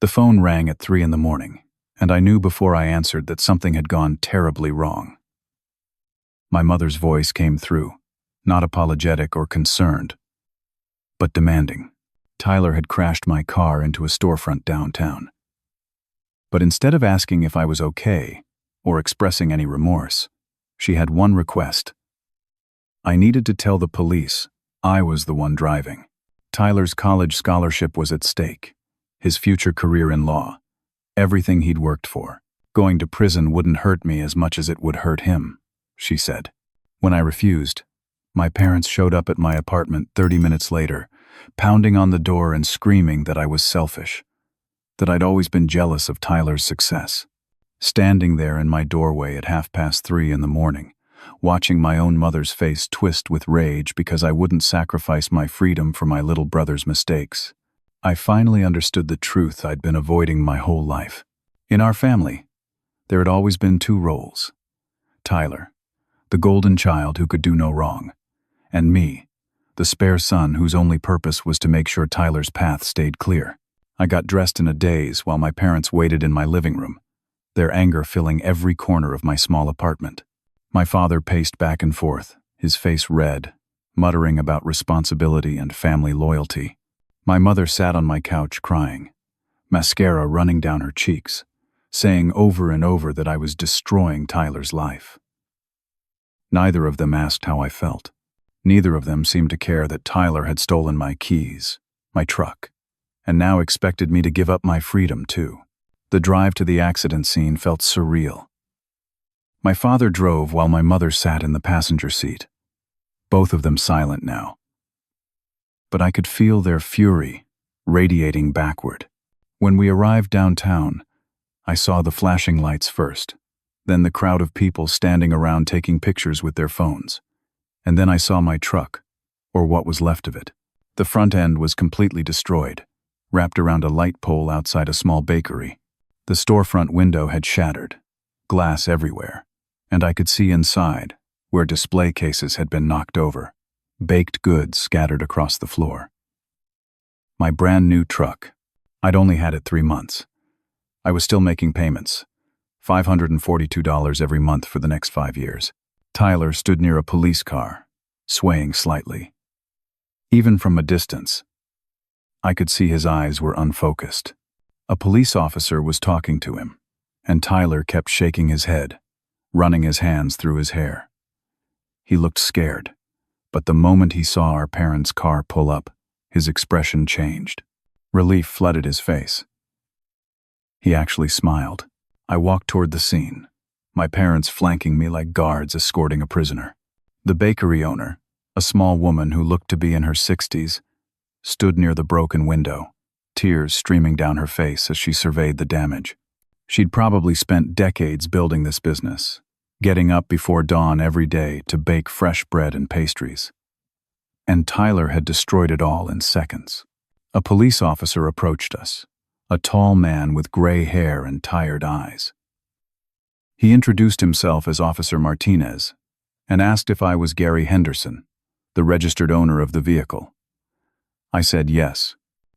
The phone rang at 3 in the morning, and I knew before I answered that something had gone terribly wrong. My mother's voice came through, not apologetic or concerned, but demanding. Tyler had crashed my car into a storefront downtown. But instead of asking if I was okay or expressing any remorse, she had one request. I needed to tell the police I was the one driving. Tyler's college scholarship was at stake, his future career in law, everything he'd worked for. Going to prison wouldn't hurt me as much as it would hurt him, she said. When I refused, my parents showed up at my apartment 30 minutes later, pounding on the door and screaming that I was selfish, that I'd always been jealous of Tyler's success. Standing there in my doorway at 3:30 in the morning, watching my own mother's face twist with rage because I wouldn't sacrifice my freedom for my little brother's mistakes, I finally understood the truth I'd been avoiding my whole life. In our family, there had always been two roles: Tyler, the golden child who could do no wrong, and me, the spare son whose only purpose was to make sure Tyler's path stayed clear. I got dressed in a daze while my parents waited in my living room, their anger filling every corner of my small apartment. My father paced back and forth, his face red, muttering about responsibility and family loyalty. My mother sat on my couch crying, mascara running down her cheeks, saying over and over that I was destroying Tyler's life. Neither of them asked how I felt. Neither of them seemed to care that Tyler had stolen my keys, my truck, and now expected me to give up my freedom too. The drive to the accident scene felt surreal. My father drove while my mother sat in the passenger seat, both of them silent now. But I could feel their fury radiating backward. When we arrived downtown, I saw the flashing lights first, then the crowd of people standing around taking pictures with their phones, and then I saw my truck, or what was left of it. The front end was completely destroyed, wrapped around a light pole outside a small bakery. The storefront window had shattered, glass everywhere, and I could see inside, where display cases had been knocked over, baked goods scattered across the floor. My brand new truck. I'd only had it 3 months. I was still making payments, $542 every month for the next 5 years. Tyler stood near a police car, swaying slightly. Even from a distance, I could see his eyes were unfocused. A police officer was talking to him, and Tyler kept shaking his head, running his hands through his hair. He looked scared, but the moment he saw our parents' car pull up, his expression changed. Relief flooded his face. He actually smiled. I walked toward the scene, my parents flanking me like guards escorting a prisoner. The bakery owner, a small woman who looked to be in her 60s, stood near the broken window, tears streaming down her face as she surveyed the damage. She'd probably spent decades building this business, getting up before dawn every day to bake fresh bread and pastries. And Tyler had destroyed it all in seconds. A police officer approached us, a tall man with gray hair and tired eyes. He introduced himself as Officer Martinez and asked if I was Gary Henderson, the registered owner of the vehicle. I said yes.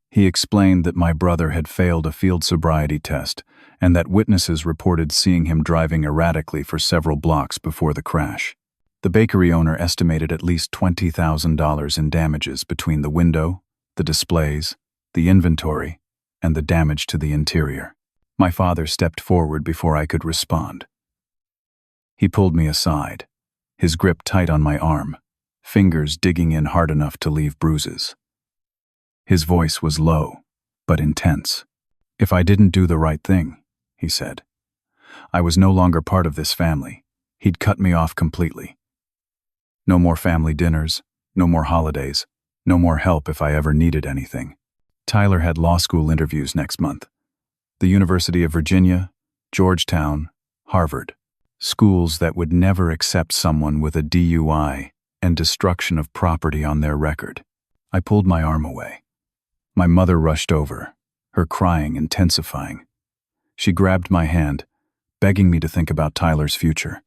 He explained that my brother had failed a field sobriety test and that witnesses reported seeing him driving erratically for several blocks before the crash. The bakery owner estimated at least $20,000 in damages between the window, the displays, the inventory, and the damage to the interior. My father stepped forward before I could respond. He pulled me aside, his grip tight on my arm, fingers digging in hard enough to leave bruises. His voice was low, but intense. If I didn't do the right thing, he said, I was no longer part of this family. He'd cut me off completely. No more family dinners, no more holidays, no more help if I ever needed anything. Tyler had law school interviews next month. The University of Virginia, Georgetown, Harvard. Schools that would never accept someone with a DUI and destruction of property on their record. I pulled my arm away. My mother rushed over, her crying intensifying. She grabbed my hand, begging me to think about Tyler's future.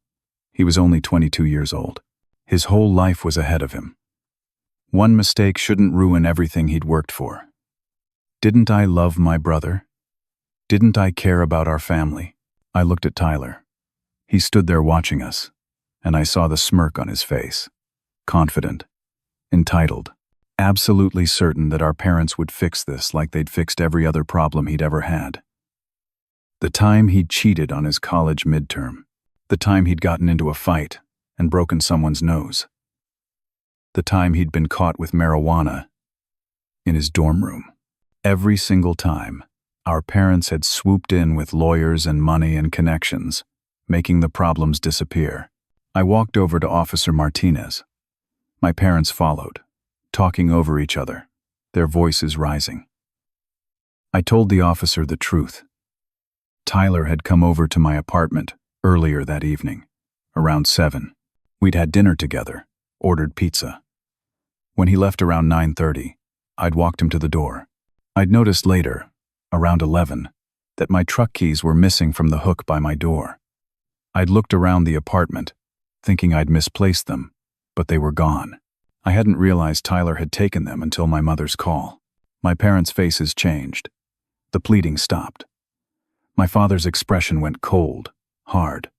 He was only 22 years old. His whole life was ahead of him. One mistake shouldn't ruin everything he'd worked for. Didn't I love my brother? Didn't I care about our family? I looked at Tyler. He stood there watching us, and I saw the smirk on his face. Confident, entitled, absolutely certain that our parents would fix this like they'd fixed every other problem he'd ever had. The time he'd cheated on his college midterm. The time he'd gotten into a fight and broken someone's nose. The time he'd been caught with marijuana in his dorm room. Every single time, our parents had swooped in with lawyers and money and connections, making the problems disappear. I walked over to Officer Martinez. My parents followed, talking over each other, their voices rising. I told the officer the truth. Tyler had come over to my apartment earlier that evening, around 7. We'd had dinner together, ordered pizza. When he left around 9:30, I'd walked him to the door. I'd noticed later, around 11, that my truck keys were missing from the hook by my door. I'd looked around the apartment, thinking I'd misplaced them, but they were gone. I hadn't realized Tyler had taken them until my mother's call. My parents' faces changed. The pleading stopped. My father's expression went cold, hard.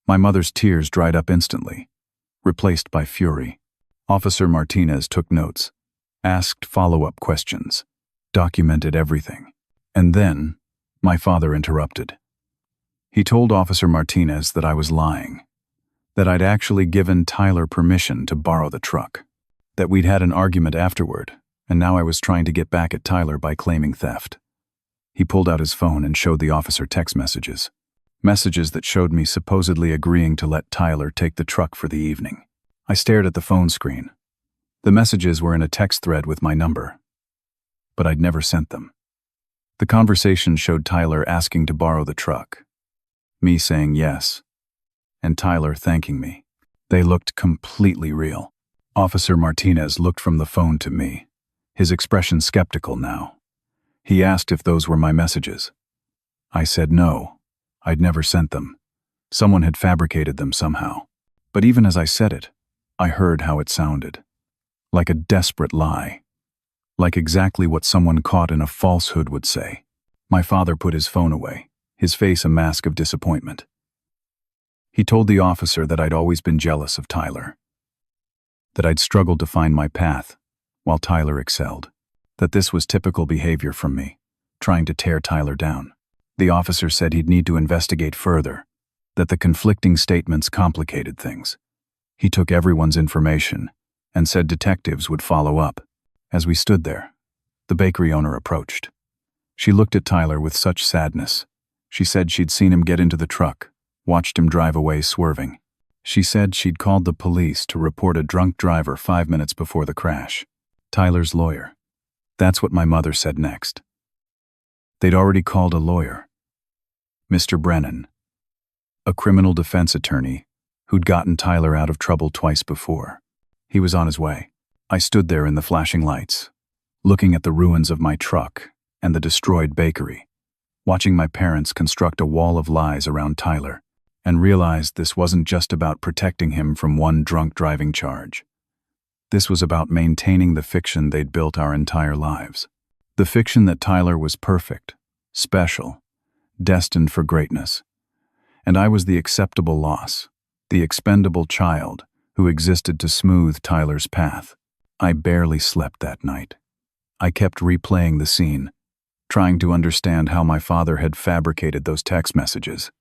My mother's tears dried up instantly, replaced by fury. Officer Martinez took notes, asked follow-up questions, documented everything. And then, my father interrupted. He told Officer Martinez that I was lying, that I'd actually given Tyler permission to borrow the truck, that we'd had an argument afterward, and now I was trying to get back at Tyler by claiming theft. He pulled out his phone and showed the officer text messages. Messages that showed me supposedly agreeing to let Tyler take the truck for the evening. I stared at the phone screen. The messages were in a text thread with my number, but I'd never sent them. The conversation showed Tyler asking to borrow the truck, me saying yes, and Tyler thanking me. They looked completely real. Officer Martinez looked from the phone to me, his expression skeptical now. He asked if those were my messages. I said no, I'd never sent them. Someone had fabricated them somehow. But even as I said it, I heard how it sounded. Like a desperate lie. Like exactly what someone caught in a falsehood would say. My father put his phone away, his face a mask of disappointment. He told the officer that I'd always been jealous of Tyler. That I'd struggled to find my path, while Tyler excelled. That this was typical behavior from me, trying to tear Tyler down. The officer said he'd need to investigate further, that the conflicting statements complicated things. He took everyone's information and said detectives would follow up. As we stood there, the bakery owner approached. She looked at Tyler with such sadness. She said she'd seen him get into the truck, watched him drive away swerving. She said she'd called the police to report a drunk driver 5 minutes before the crash. Tyler's lawyer. That's what my mother said next. They'd already called a lawyer. Mr. Brennan, a criminal defense attorney who'd gotten Tyler out of trouble twice before. He was on his way. I stood there in the flashing lights, looking at the ruins of my truck and the destroyed bakery, watching my parents construct a wall of lies around Tyler, and realized this wasn't just about protecting him from one drunk driving charge. This was about maintaining the fiction they'd built our entire lives. The fiction that Tyler was perfect, special, destined for greatness. And I was the acceptable loss, the expendable child who existed to smooth Tyler's path. I barely slept that night. I kept replaying the scene, trying to understand how my father had fabricated those text messages.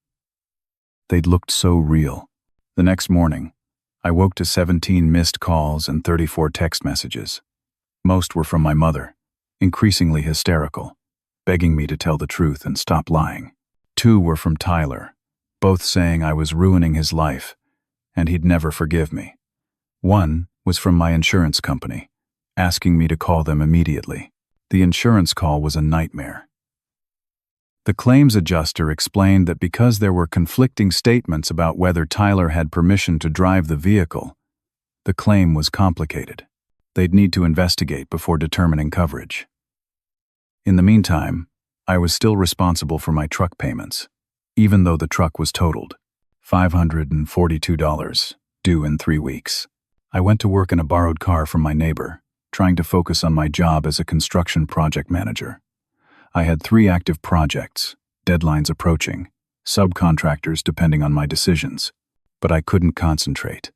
They'd looked so real. The next morning, I woke to 17 missed calls and 34 text messages. Most were from my mother, increasingly hysterical, begging me to tell the truth and stop lying. 2 were from Tyler, both saying I was ruining his life and he'd never forgive me. 1 was from my insurance company, asking me to call them immediately. The insurance call was a nightmare. The claims adjuster explained that because there were conflicting statements about whether Tyler had permission to drive the vehicle, the claim was complicated. They'd need to investigate before determining coverage. In the meantime, I was still responsible for my truck payments, even though the truck was totaled. $542, due in 3 weeks. I went to work in a borrowed car from my neighbor, trying to focus on my job as a construction project manager. I had 3 active projects, deadlines approaching, subcontractors depending on my decisions. But I couldn't concentrate.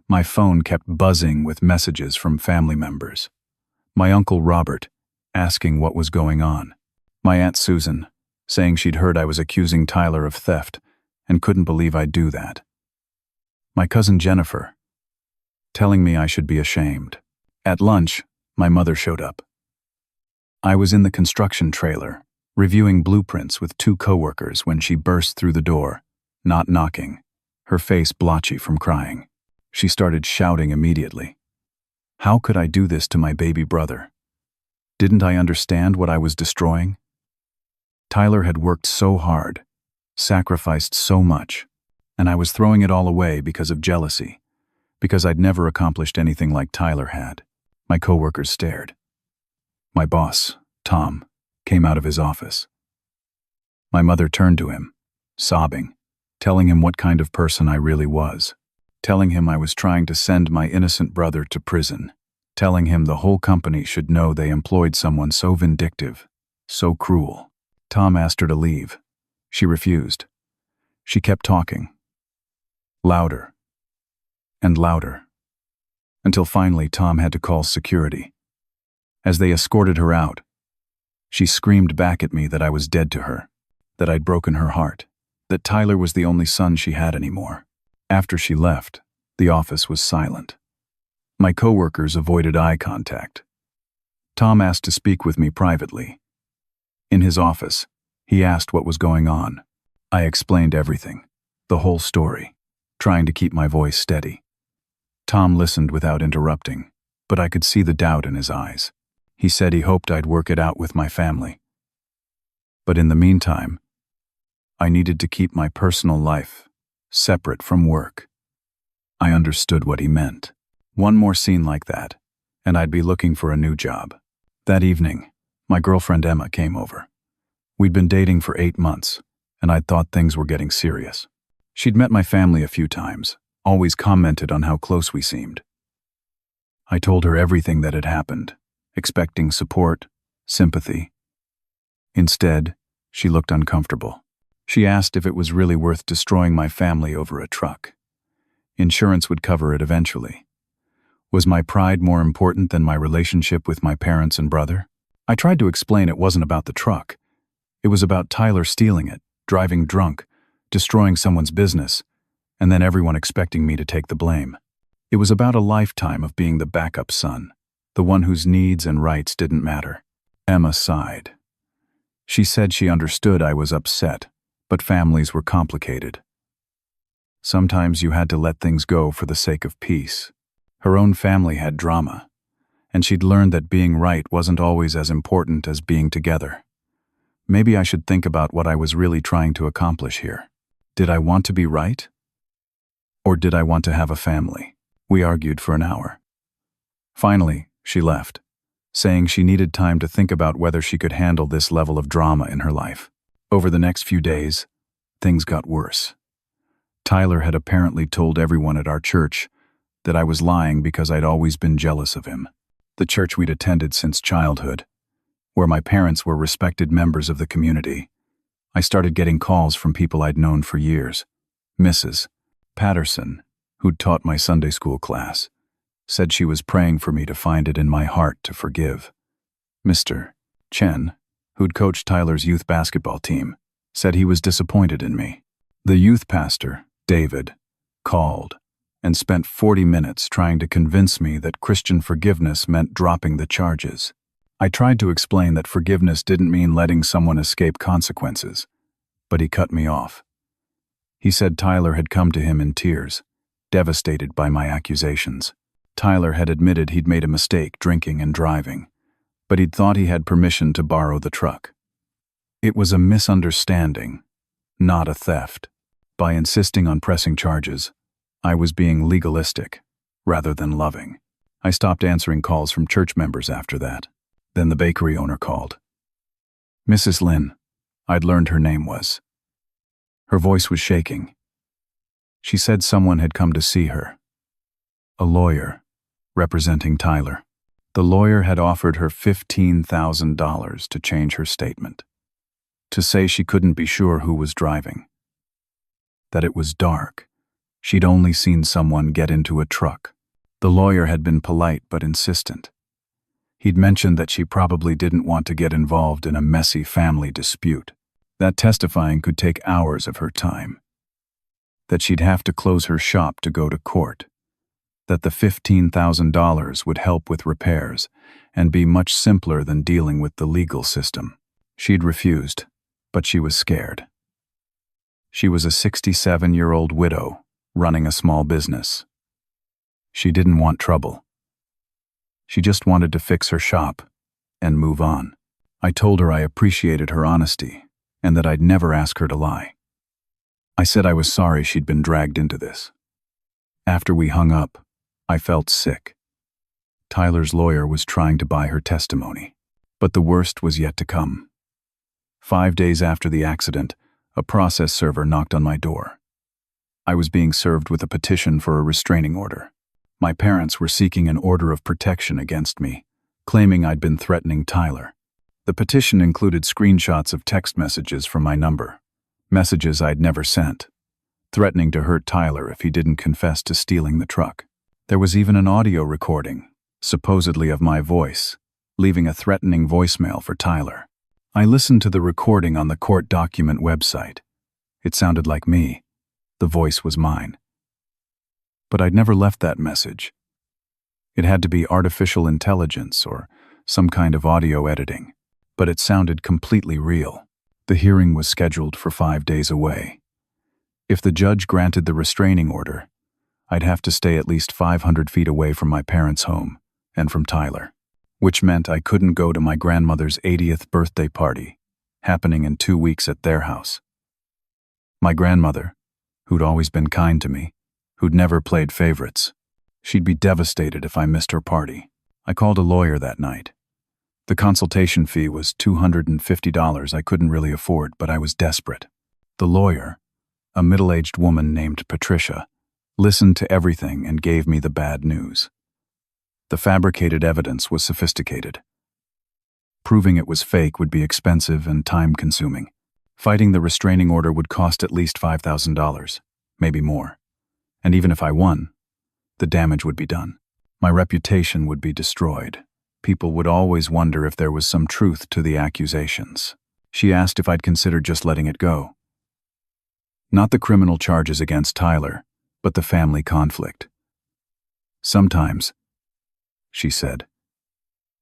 My phone kept buzzing with messages from family members. My Uncle Robert, asking what was going on. My Aunt Susan, saying she'd heard I was accusing Tyler of theft and couldn't believe I'd do that. My cousin Jennifer, telling me I should be ashamed. At lunch, my mother showed up. I was in the construction trailer, reviewing blueprints with 2 coworkers when she burst through the door, not knocking, her face blotchy from crying. She started shouting immediately. How could I do this to my baby brother? Didn't I understand what I was destroying? Tyler had worked so hard, sacrificed so much, and I was throwing it all away because of jealousy, because I'd never accomplished anything like Tyler had. My coworkers stared. My boss, Tom, came out of his office. My mother turned to him, sobbing, telling him what kind of person I really was, telling him I was trying to send my innocent brother to prison, telling him the whole company should know they employed someone so vindictive, so cruel. Tom asked her to leave. She refused. She kept talking. Louder. And louder. Until finally Tom had to call security. As they escorted her out, she screamed back at me that I was dead to her, that I'd broken her heart, that Tyler was the only son she had anymore. After she left, the office was silent. My coworkers avoided eye contact. Tom asked to speak with me privately. In his office, he asked what was going on. I explained everything, the whole story, trying to keep my voice steady. Tom listened without interrupting, but I could see the doubt in his eyes. He said he hoped I'd work it out with my family. But in the meantime, I needed to keep my personal life separate from work. I understood what he meant. One more scene like that, and I'd be looking for a new job. That evening, my girlfriend Emma came over. We'd been dating for 8 months, and I'd thought things were getting serious. She'd met my family a few times, always commented on how close we seemed. I told her everything that had happened, expecting support, sympathy. Instead, she looked uncomfortable. She asked if it was really worth destroying my family over a truck. Insurance would cover it eventually. Was my pride more important than my relationship with my parents and brother? I tried to explain it wasn't about the truck. It was about Tyler stealing it, driving drunk, destroying someone's business, and then everyone expecting me to take the blame. It was about a lifetime of being the backup son, the one whose needs and rights didn't matter. Emma sighed. She said she understood I was upset, but families were complicated. Sometimes you had to let things go for the sake of peace. Her own family had drama, and she'd learned that being right wasn't always as important as being together. Maybe I should think about what I was really trying to accomplish here. Did I want to be right? Or did I want to have a family? We argued for an hour. Finally, she left, saying she needed time to think about whether she could handle this level of drama in her life. Over the next few days, things got worse. Tyler had apparently told everyone at our church that I was lying because I'd always been jealous of him. The church we'd attended since childhood, where my parents were respected members of the community. I started getting calls from people I'd known for years. Mrs. Patterson, who'd taught my Sunday school class, said she was praying for me to find it in my heart to forgive. Mr. Chen, who'd coached Tyler's youth basketball team, said he was disappointed in me. The youth pastor, David, called and spent 40 minutes trying to convince me that Christian forgiveness meant dropping the charges. I tried to explain that forgiveness didn't mean letting someone escape consequences, but he cut me off. He said Tyler had come to him in tears, devastated by my accusations. Tyler had admitted he'd made a mistake drinking and driving, but he'd thought he had permission to borrow the truck. It was a misunderstanding, not a theft. By insisting on pressing charges, I was being legalistic, rather than loving. I stopped answering calls from church members after that. Then the bakery owner called. Mrs. Lin, I'd learned her name was. Her voice was shaking. She said someone had come to see her. A lawyer, representing Tyler. The lawyer had offered her $15,000 to change her statement, to say she couldn't be sure who was driving, that it was dark. She'd only seen someone get into a truck. The lawyer had been polite but insistent. He'd mentioned that she probably didn't want to get involved in a messy family dispute, that testifying could take hours of her time, that she'd have to close her shop to go to court, that the $15,000 would help with repairs and be much simpler than dealing with the legal system. She'd refused, but she was scared. She was a 67-year-old widow running a small business. She didn't want trouble. She just wanted to fix her shop and move on. I told her I appreciated her honesty and that I'd never ask her to lie. I said I was sorry she'd been dragged into this. After we hung up, I felt sick. Tyler's lawyer was trying to buy her testimony, but the worst was yet to come. 5 days after the accident, a process server knocked on my door. I was being served with a petition for a restraining order. My parents were seeking an order of protection against me, claiming I'd been threatening Tyler. The petition included screenshots of text messages from my number, messages I'd never sent, threatening to hurt Tyler if he didn't confess to stealing the truck. There was even an audio recording, supposedly of my voice, leaving a threatening voicemail for Tyler. I listened to the recording on the court document website. It sounded like me. The voice was mine. But I'd never left that message. It had to be artificial intelligence or some kind of audio editing, but it sounded completely real. The hearing was scheduled for 5 days away. If the judge granted the restraining order, I'd have to stay at least 500 feet away from my parents' home and from Tyler, which meant I couldn't go to my grandmother's 80th birthday party, happening in 2 weeks at their house. My grandmother, who'd always been kind to me, who'd never played favorites, she'd be devastated if I missed her party. I called a lawyer that night. The consultation fee was $250 I couldn't really afford, but I was desperate. The lawyer, a middle-aged woman named Patricia, listened to everything and gave me the bad news. The fabricated evidence was sophisticated. Proving it was fake would be expensive and time-consuming. Fighting the restraining order would cost at least $5,000, maybe more. And even if I won, the damage would be done. My reputation would be destroyed. People would always wonder if there was some truth to the accusations. She asked if I'd consider just letting it go. Not the criminal charges against Tyler, but the family conflict. Sometimes, she said,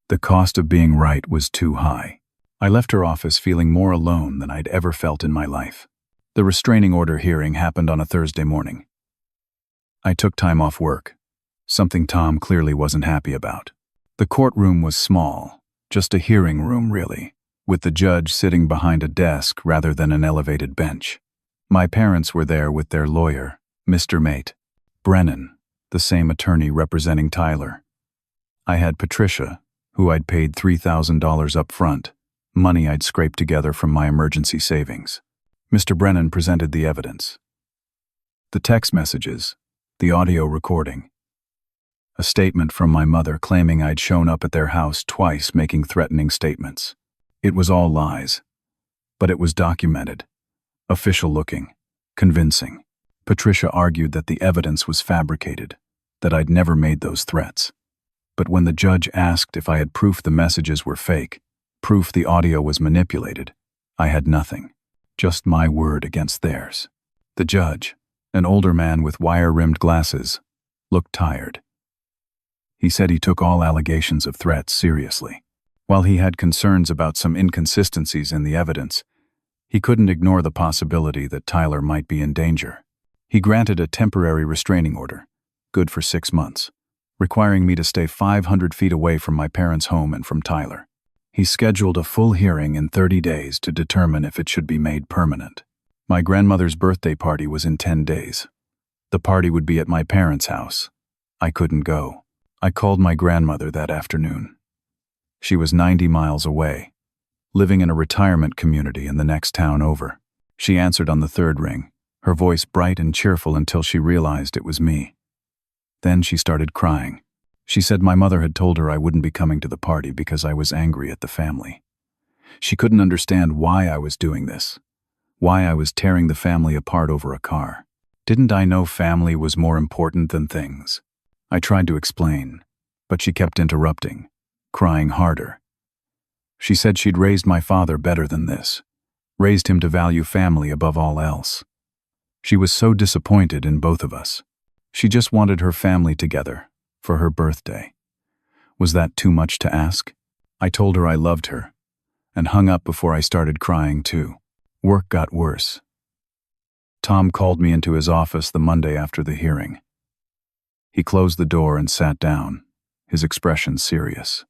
the cost of being right was too high. I left her office feeling more alone than I'd ever felt in my life. The restraining order hearing happened on a Thursday morning. I took time off work, something Tom clearly wasn't happy about. The courtroom was small, just a hearing room really, with the judge sitting behind a desk rather than an elevated bench. My parents were there with their lawyer, Mr. Mate, Brennan, the same attorney representing Tyler. I had Patricia, who I'd paid $3,000 up front, money I'd scraped together from my emergency savings. Mr. Brennan presented the evidence. The text messages, the audio recording, a statement from my mother claiming I'd shown up at their house twice making threatening statements. It was all lies, but it was documented, official-looking, convincing. Patricia argued that the evidence was fabricated, that I'd never made those threats. But when the judge asked if I had proof the messages were fake, proof the audio was manipulated, I had nothing, just my word against theirs. The judge, an older man with wire-rimmed glasses, looked tired. He said he took all allegations of threats seriously. While he had concerns about some inconsistencies in the evidence, he couldn't ignore the possibility that Tyler might be in danger. He granted a temporary restraining order, good for 6 months, requiring me to stay 500 feet away from my parents' home and from Tyler. He scheduled a full hearing in 30 days to determine if it should be made permanent. My grandmother's birthday party was in 10 days. The party would be at my parents' house. I couldn't go. I called my grandmother that afternoon. She was 90 miles away, living in a retirement community in the next town over. She answered on the third ring, her voice bright and cheerful until she realized it was me. Then she started crying. She said my mother had told her I wouldn't be coming to the party because I was angry at the family. She couldn't understand why I was doing this, why I was tearing the family apart over a car. Didn't I know family was more important than things? I tried to explain, but she kept interrupting, crying harder. She said she'd raised my father better than this, raised him to value family above all else. She was so disappointed in both of us. She just wanted her family together for her birthday. Was that too much to ask? I told her I loved her, and hung up before I started crying too. Work got worse. Tom called me into his office the Monday after the hearing. He closed the door and sat down, his expression serious.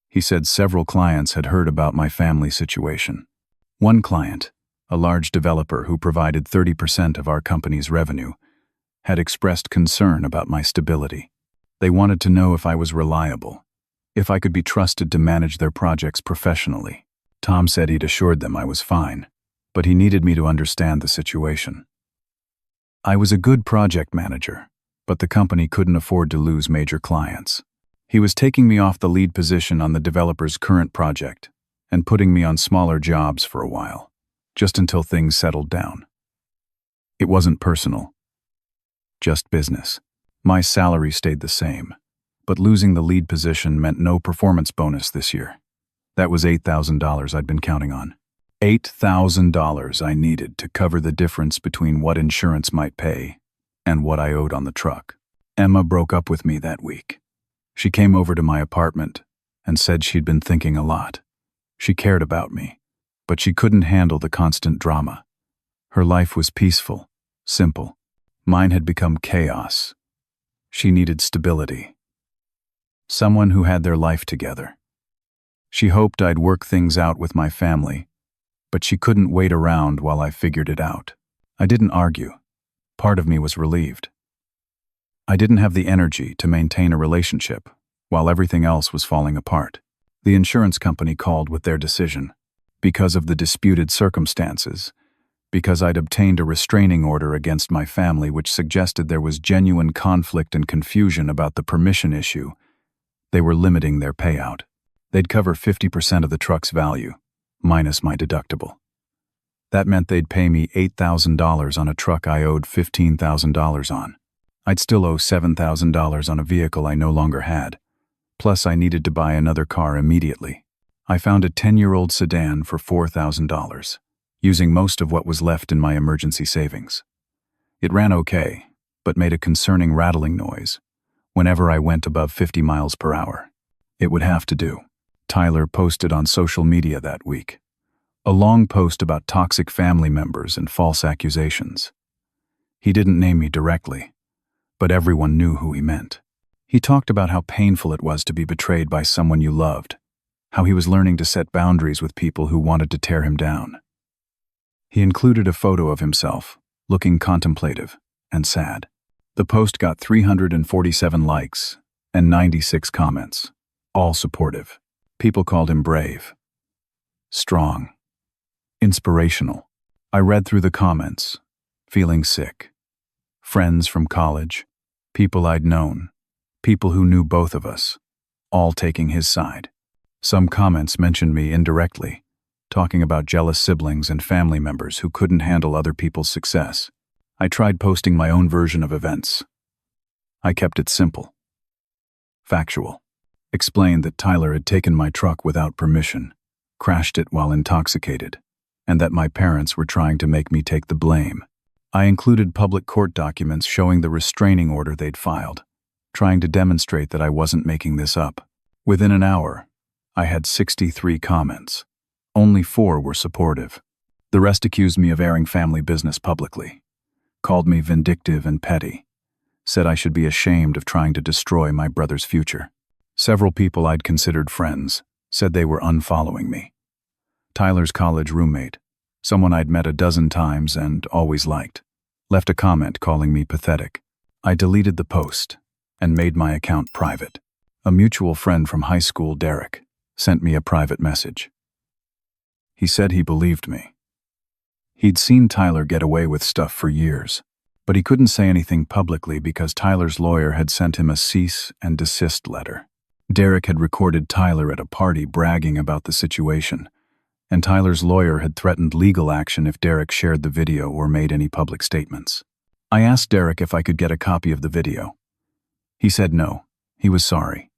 He said several clients had heard about my family situation. One client, a large developer who provided 30% of our company's revenue, had expressed concern about my stability. They wanted to know if I was reliable, if I could be trusted to manage their projects professionally. Tom said he'd assured them I was fine, but he needed me to understand the situation. I was a good project manager, but the company couldn't afford to lose major clients. He was taking me off the lead position on the developer's current project and putting me on smaller jobs for a while, just until things settled down. It wasn't personal, just business. My salary stayed the same, but losing the lead position meant no performance bonus this year. That was $8,000 I'd been counting on. $8,000 I needed to cover the difference between what insurance might pay and what I owed on the truck. Emma broke up with me that week. She came over to my apartment and said she'd been thinking a lot. She cared about me, but she couldn't handle the constant drama. Her life was peaceful, simple. Mine had become chaos. She needed stability. Someone who had their life together. She hoped I'd work things out with my family, but she couldn't wait around while I figured it out. I didn't argue. Part of me was relieved. I didn't have the energy to maintain a relationship while everything else was falling apart. The insurance company called with their decision. Because of the disputed circumstances, because I'd obtained a restraining order against my family which suggested there was genuine conflict and confusion about the permission issue, they were limiting their payout. They'd cover 50% of the truck's value, minus my deductible. That meant they'd pay me $8,000 on a truck I owed $15,000 on. I'd still owe $7,000 on a vehicle I no longer had. Plus, I needed to buy another car immediately. I found a 10-year-old sedan for $4,000, using most of what was left in my emergency savings. It ran okay, but made a concerning rattling noise whenever I went above 50 miles per hour. It would have to do. Tyler posted on social media that week. A long post about toxic family members and false accusations. He didn't name me directly, but everyone knew who he meant. He talked about how painful it was to be betrayed by someone you loved, how he was learning to set boundaries with people who wanted to tear him down. He included a photo of himself, looking contemplative and sad. The post got 347 likes and 96 comments, all supportive. People called him brave, strong, inspirational. I read through the comments, feeling sick. Friends from college, people I'd known, people who knew both of us, all taking his side. Some comments mentioned me indirectly, talking about jealous siblings and family members who couldn't handle other people's success. I tried posting my own version of events. I kept it simple, factual. Explained that Tyler had taken my truck without permission, crashed it while intoxicated, and that my parents were trying to make me take the blame. I included public court documents showing the restraining order they'd filed, trying to demonstrate that I wasn't making this up. Within an hour, I had 63 comments. Only 4 were supportive. The rest accused me of airing family business publicly, called me vindictive and petty, said I should be ashamed of trying to destroy my brother's future. Several people I'd considered friends said they were unfollowing me. Tyler's college roommate, someone I'd met a dozen times and always liked, left a comment calling me pathetic. I deleted the post and made my account private. A mutual friend from high school, Derek, sent me a private message. He said he believed me. He'd seen Tyler get away with stuff for years, But he couldn't say anything publicly because Tyler's lawyer had sent him a cease and desist letter. Derek had recorded Tyler at a party bragging about the situation, and Tyler's lawyer had threatened legal action if Derek shared the video or made any public statements. I asked Derek if I could get a copy of the video. He said no, he was sorry,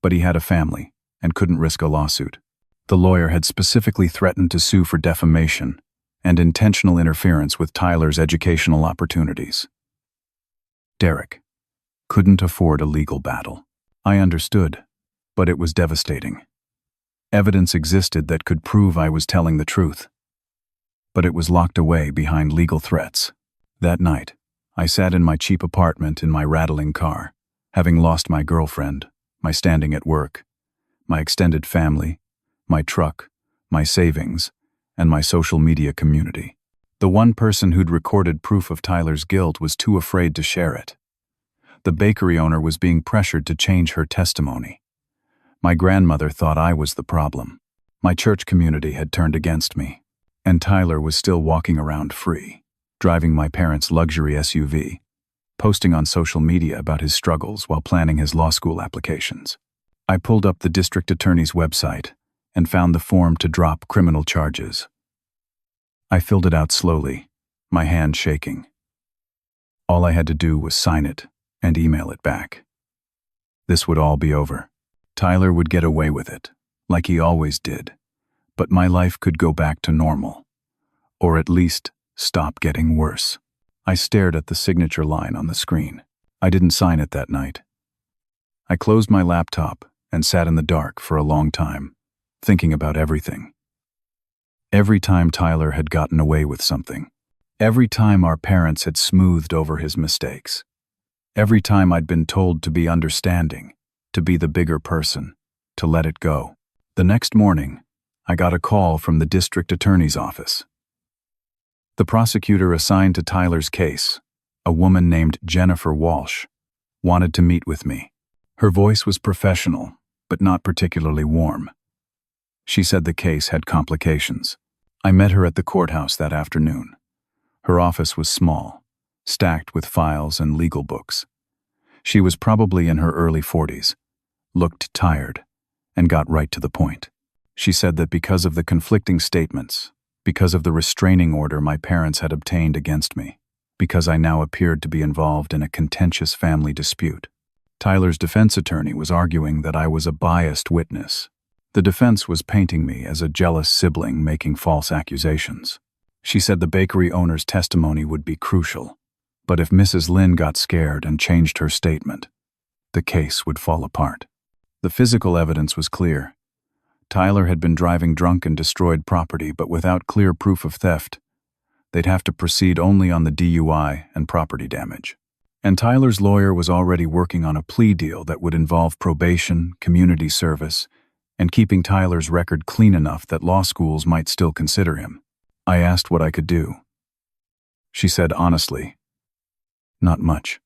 but he had a family and couldn't risk a lawsuit. The lawyer had specifically threatened to sue for defamation and intentional interference with Tyler's educational opportunities. Derek couldn't afford a legal battle. I understood, but it was devastating. Evidence existed that could prove I was telling the truth, but it was locked away behind legal threats. That night, I sat in my cheap apartment in my rattling car, having lost my girlfriend, my standing at work, my extended family, my truck, my savings, and my social media community. The one person who'd recorded proof of Tyler's guilt was too afraid to share it. The bakery owner was being pressured to change her testimony. My grandmother thought I was the problem. My church community had turned against me, and Tyler was still walking around free, driving my parents' luxury SUV, posting on social media about his struggles while planning his law school applications. I pulled up the district attorney's website and found the form to drop criminal charges. I filled it out slowly, my hand shaking. All I had to do was sign it and email it back. This would all be over. Tyler would get away with it, like he always did, but my life could go back to normal, or at least stop getting worse. I stared at the signature line on the screen. I didn't sign it that night. I closed my laptop and sat in the dark for a long time, thinking about everything. Every time Tyler had gotten away with something. Every time our parents had smoothed over his mistakes. Every time I'd been told to be understanding, to be the bigger person, to let it go. The next morning, I got a call from the district attorney's office. The prosecutor assigned to Tyler's case, a woman named Jennifer Walsh, wanted to meet with me. Her voice was professional, but not particularly warm. She said the case had complications. I met her at the courthouse that afternoon. Her office was small, stacked with files and legal books. She was probably in her early 40s, looked tired, and got right to the point. She said that because of the conflicting statements, because of the restraining order my parents had obtained against me, because I now appeared to be involved in a contentious family dispute, Tyler's defense attorney was arguing that I was a biased witness. The defense was painting me as a jealous sibling making false accusations. She said the bakery owner's testimony would be crucial, but if Mrs. Lynn got scared and changed her statement, the case would fall apart. The physical evidence was clear. Tyler had been driving drunk and destroyed property, but without clear proof of theft, they'd have to proceed only on the DUI and property damage. And Tyler's lawyer was already working on a plea deal that would involve probation, community service, and keeping Tyler's record clean enough that law schools might still consider him. I asked what I could do. She said honestly, not much.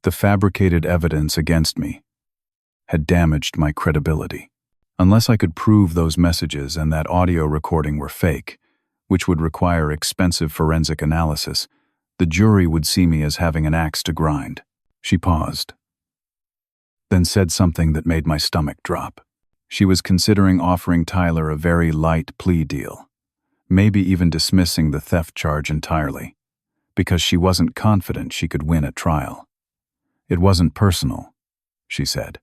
The fabricated evidence against me had damaged my credibility. Unless I could prove those messages and that audio recording were fake, which would require expensive forensic analysis, the jury would see me as having an axe to grind. She paused, then said something that made my stomach drop. She was considering offering Tyler a very light plea deal, maybe even dismissing the theft charge entirely, because she wasn't confident she could win at trial. It wasn't personal, she said.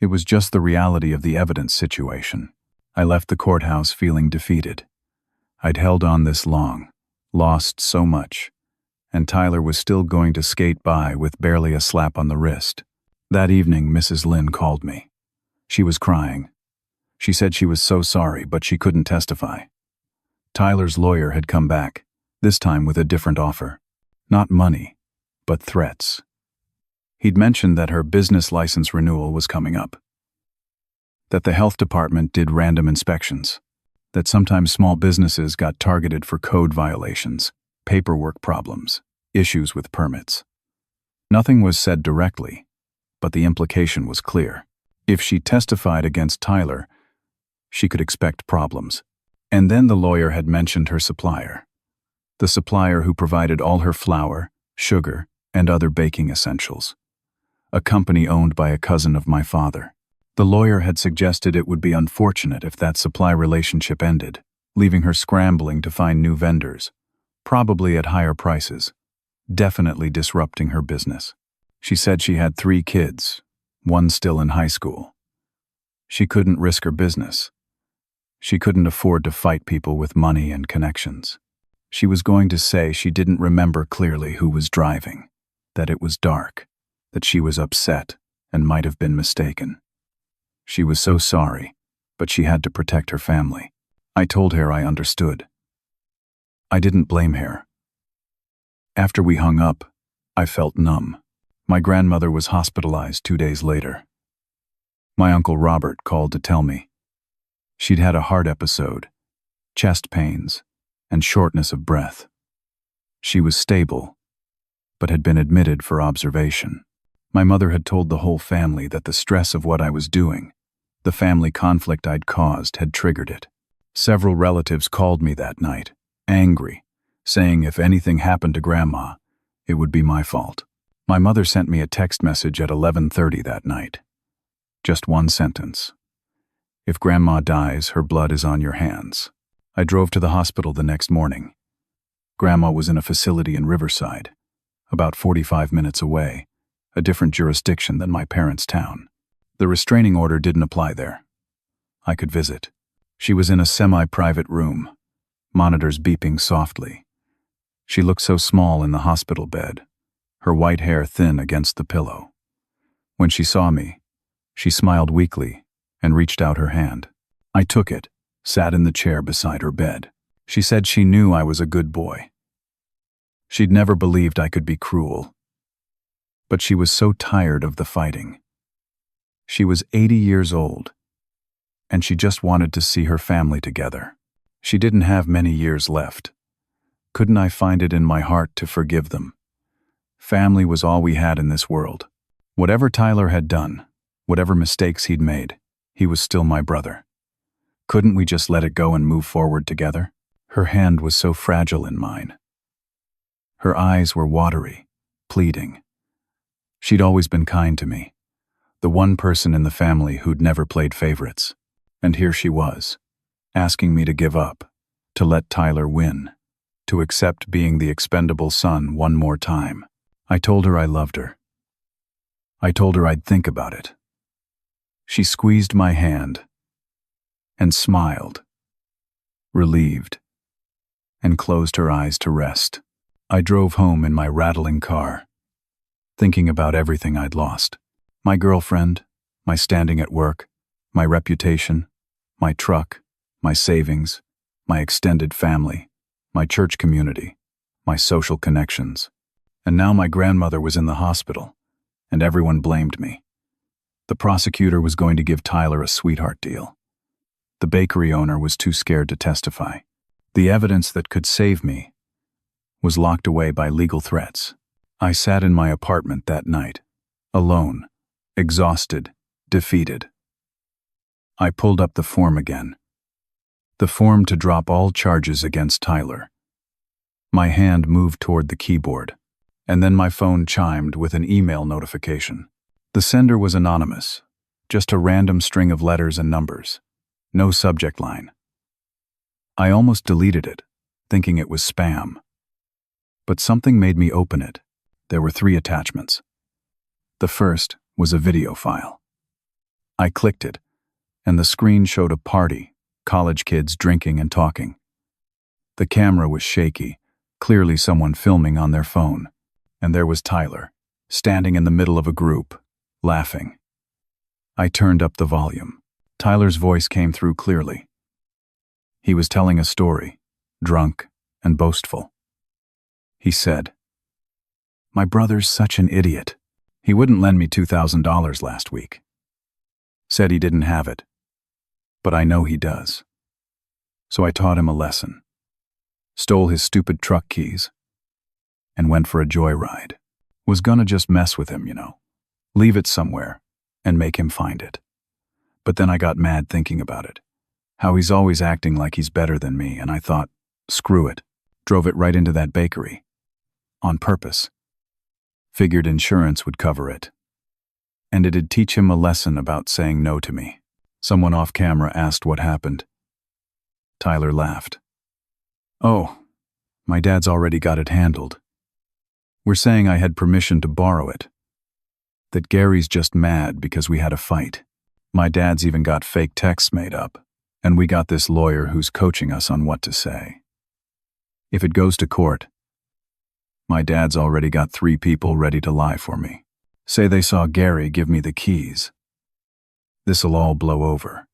It was just the reality of the evidence situation. I left the courthouse feeling defeated. I'd held on this long, lost so much, and Tyler was still going to skate by with barely a slap on the wrist. That evening, Mrs. Lynn called me. She was crying. She said she was so sorry, but she couldn't testify. Tyler's lawyer had come back, this time with a different offer. Not money, but threats. He'd mentioned that her business license renewal was coming up, that the health department did random inspections, that sometimes small businesses got targeted for code violations, paperwork problems, issues with permits. Nothing was said directly, but the implication was clear. If she testified against Tyler, she could expect problems. And then the lawyer had mentioned her supplier, the supplier who provided all her flour, sugar, and other baking essentials. A company owned by a cousin of my father. The lawyer had suggested it would be unfortunate if that supply relationship ended, leaving her scrambling to find new vendors, probably at higher prices, definitely disrupting her business. She said she had 3 kids, one still in high school. She couldn't risk her business. She couldn't afford to fight people with money and connections. She was going to say she didn't remember clearly who was driving, that it was dark, that she was upset and might have been mistaken. She was so sorry, but she had to protect her family. I told her I understood. I didn't blame her. After we hung up, I felt numb. My grandmother was hospitalized 2 days later. My Uncle Robert called to tell me. She'd had a heart episode, chest pains, and shortness of breath. She was stable, but had been admitted for observation. My mother had told the whole family that the stress of what I was doing, the family conflict I'd caused, had triggered it. Several relatives called me that night, angry, saying if anything happened to Grandma, it would be my fault. My mother sent me a text message at 11:30 that night. Just one sentence. If Grandma dies, her blood is on your hands. I drove to the hospital the next morning. Grandma was in a facility in Riverside, about 45 minutes away, a different jurisdiction than my parents' town. The restraining order didn't apply there. I could visit. She was in a semi-private room, monitors beeping softly. She looked so small in the hospital bed, her white hair thin against the pillow. When she saw me, she smiled weakly and reached out her hand. I took it, sat in the chair beside her bed. She said she knew I was a good boy. She'd never believed I could be cruel. But she was so tired of the fighting. She was 80 years old, and she just wanted to see her family together. She didn't have many years left. Couldn't I find it in my heart to forgive them? Family was all we had in this world. Whatever Tyler had done, whatever mistakes he'd made, he was still my brother. Couldn't we just let it go and move forward together? Her hand was so fragile in mine. Her eyes were watery, pleading. She'd always been kind to me, the one person in the family who'd never played favorites. And here she was, asking me to give up, to let Tyler win, to accept being the expendable son one more time. I told her I loved her. I told her I'd think about it. She squeezed my hand and smiled, relieved, and closed her eyes to rest. I drove home in my rattling car, thinking about everything I'd lost. My girlfriend, my standing at work, my reputation, my truck, my savings, my extended family, my church community, my social connections. And now my grandmother was in the hospital, and everyone blamed me. The prosecutor was going to give Tyler a sweetheart deal. The bakery owner was too scared to testify. The evidence that could save me was locked away by legal threats. I sat in my apartment that night, alone, exhausted, defeated. I pulled up the form again. The form to drop all charges against Tyler. My hand moved toward the keyboard, and then my phone chimed with an email notification. The sender was anonymous, just a random string of letters and numbers. No subject line. I almost deleted it, thinking it was spam. But something made me open it. There were 3 attachments. The first was a video file. I clicked it, and the screen showed a party, college kids drinking and talking. The camera was shaky, clearly someone filming on their phone, and there was Tyler, standing in the middle of a group, laughing. I turned up the volume. Tyler's voice came through clearly. He was telling a story, drunk and boastful. He said, "My brother's such an idiot. He wouldn't lend me $2,000 last week. Said he didn't have it. But I know he does. So I taught him a lesson. Stole his stupid truck keys and went for a joyride. Was gonna just mess with him, leave it somewhere and make him find it. But then I got mad thinking about it. How he's always acting like he's better than me, and I thought, screw it. Drove it right into that bakery. On purpose. Figured insurance would cover it. And it'd teach him a lesson about saying no to me. Someone off camera asked what happened. Tyler laughed. "Oh, my dad's already got it handled. We're saying I had permission to borrow it. That Gary's just mad because we had a fight. My dad's even got fake texts made up, and we got this lawyer who's coaching us on what to say. If it goes to court, my dad's already got 3 people ready to lie for me. Say they saw Gary give me the keys. This'll all blow over,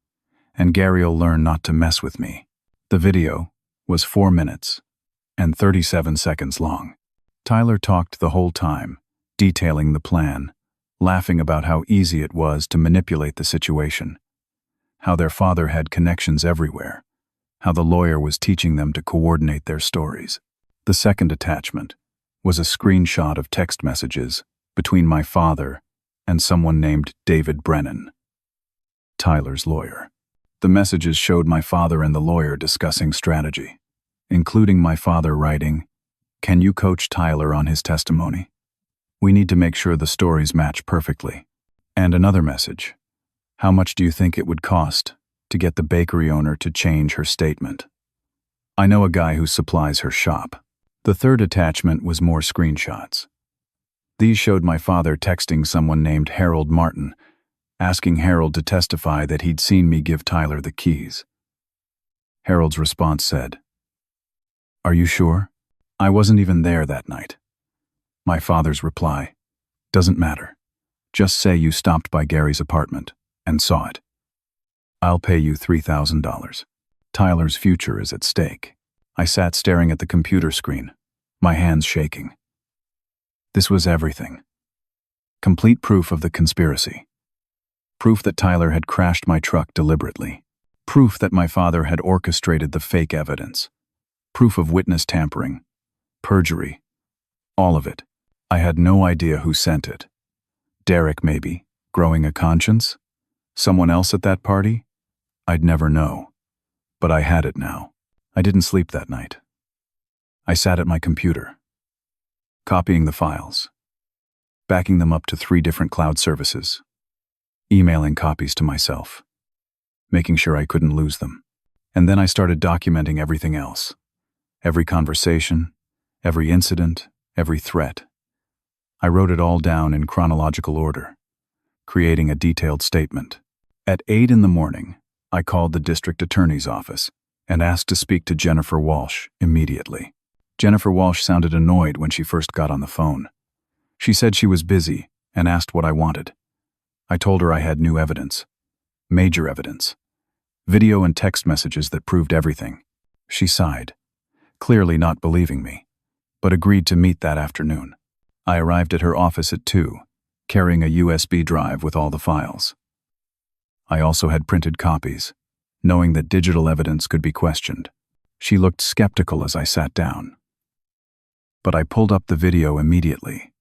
and Gary'll learn not to mess with me." The video was 4 minutes and 37 seconds long. Tyler talked the whole time, detailing the plan, laughing about how easy it was to manipulate the situation, how their father had connections everywhere, how the lawyer was teaching them to coordinate their stories. The second attachment was a screenshot of text messages between my father and someone named David Brennan, Tyler's lawyer. The messages showed my father and the lawyer discussing strategy, including my father writing, "Can you coach Tyler on his testimony? We need to make sure the stories match perfectly." And another message, "How much do you think it would cost to get the bakery owner to change her statement? I know a guy who supplies her shop." The third attachment was more screenshots. These showed my father texting someone named Harold Martin, asking Harold to testify that he'd seen me give Tyler the keys. Harold's response said, "Are you sure? I wasn't even there that night." My father's reply, "Doesn't matter. Just say you stopped by Gary's apartment and saw it. I'll pay you $3,000. Tyler's future is at stake." I sat staring at the computer screen, my hands shaking. This was everything. Complete proof of the conspiracy. Proof that Tyler had crashed my truck deliberately. Proof that my father had orchestrated the fake evidence. Proof of witness tampering. Perjury. All of it. I had no idea who sent it. Derek, maybe, growing a conscience? Someone else at that party? I'd never know. But I had it now. I didn't sleep that night. I sat at my computer, copying the files, backing them up to 3 different cloud services, emailing copies to myself, making sure I couldn't lose them. And then I started documenting everything else. Every conversation, every incident, every threat. I wrote it all down in chronological order, creating a detailed statement. At 8 in the morning, I called the district attorney's office and asked to speak to Jennifer Walsh immediately. Jennifer Walsh sounded annoyed when she first got on the phone. She said she was busy and asked what I wanted. I told her I had new evidence. Major evidence. Video and text messages that proved everything. She sighed, clearly not believing me, but agreed to meet that afternoon. I arrived at her office at 2, carrying a USB drive with all the files. I also had printed copies, knowing that digital evidence could be questioned. She looked skeptical as I sat down. But I pulled up the video immediately.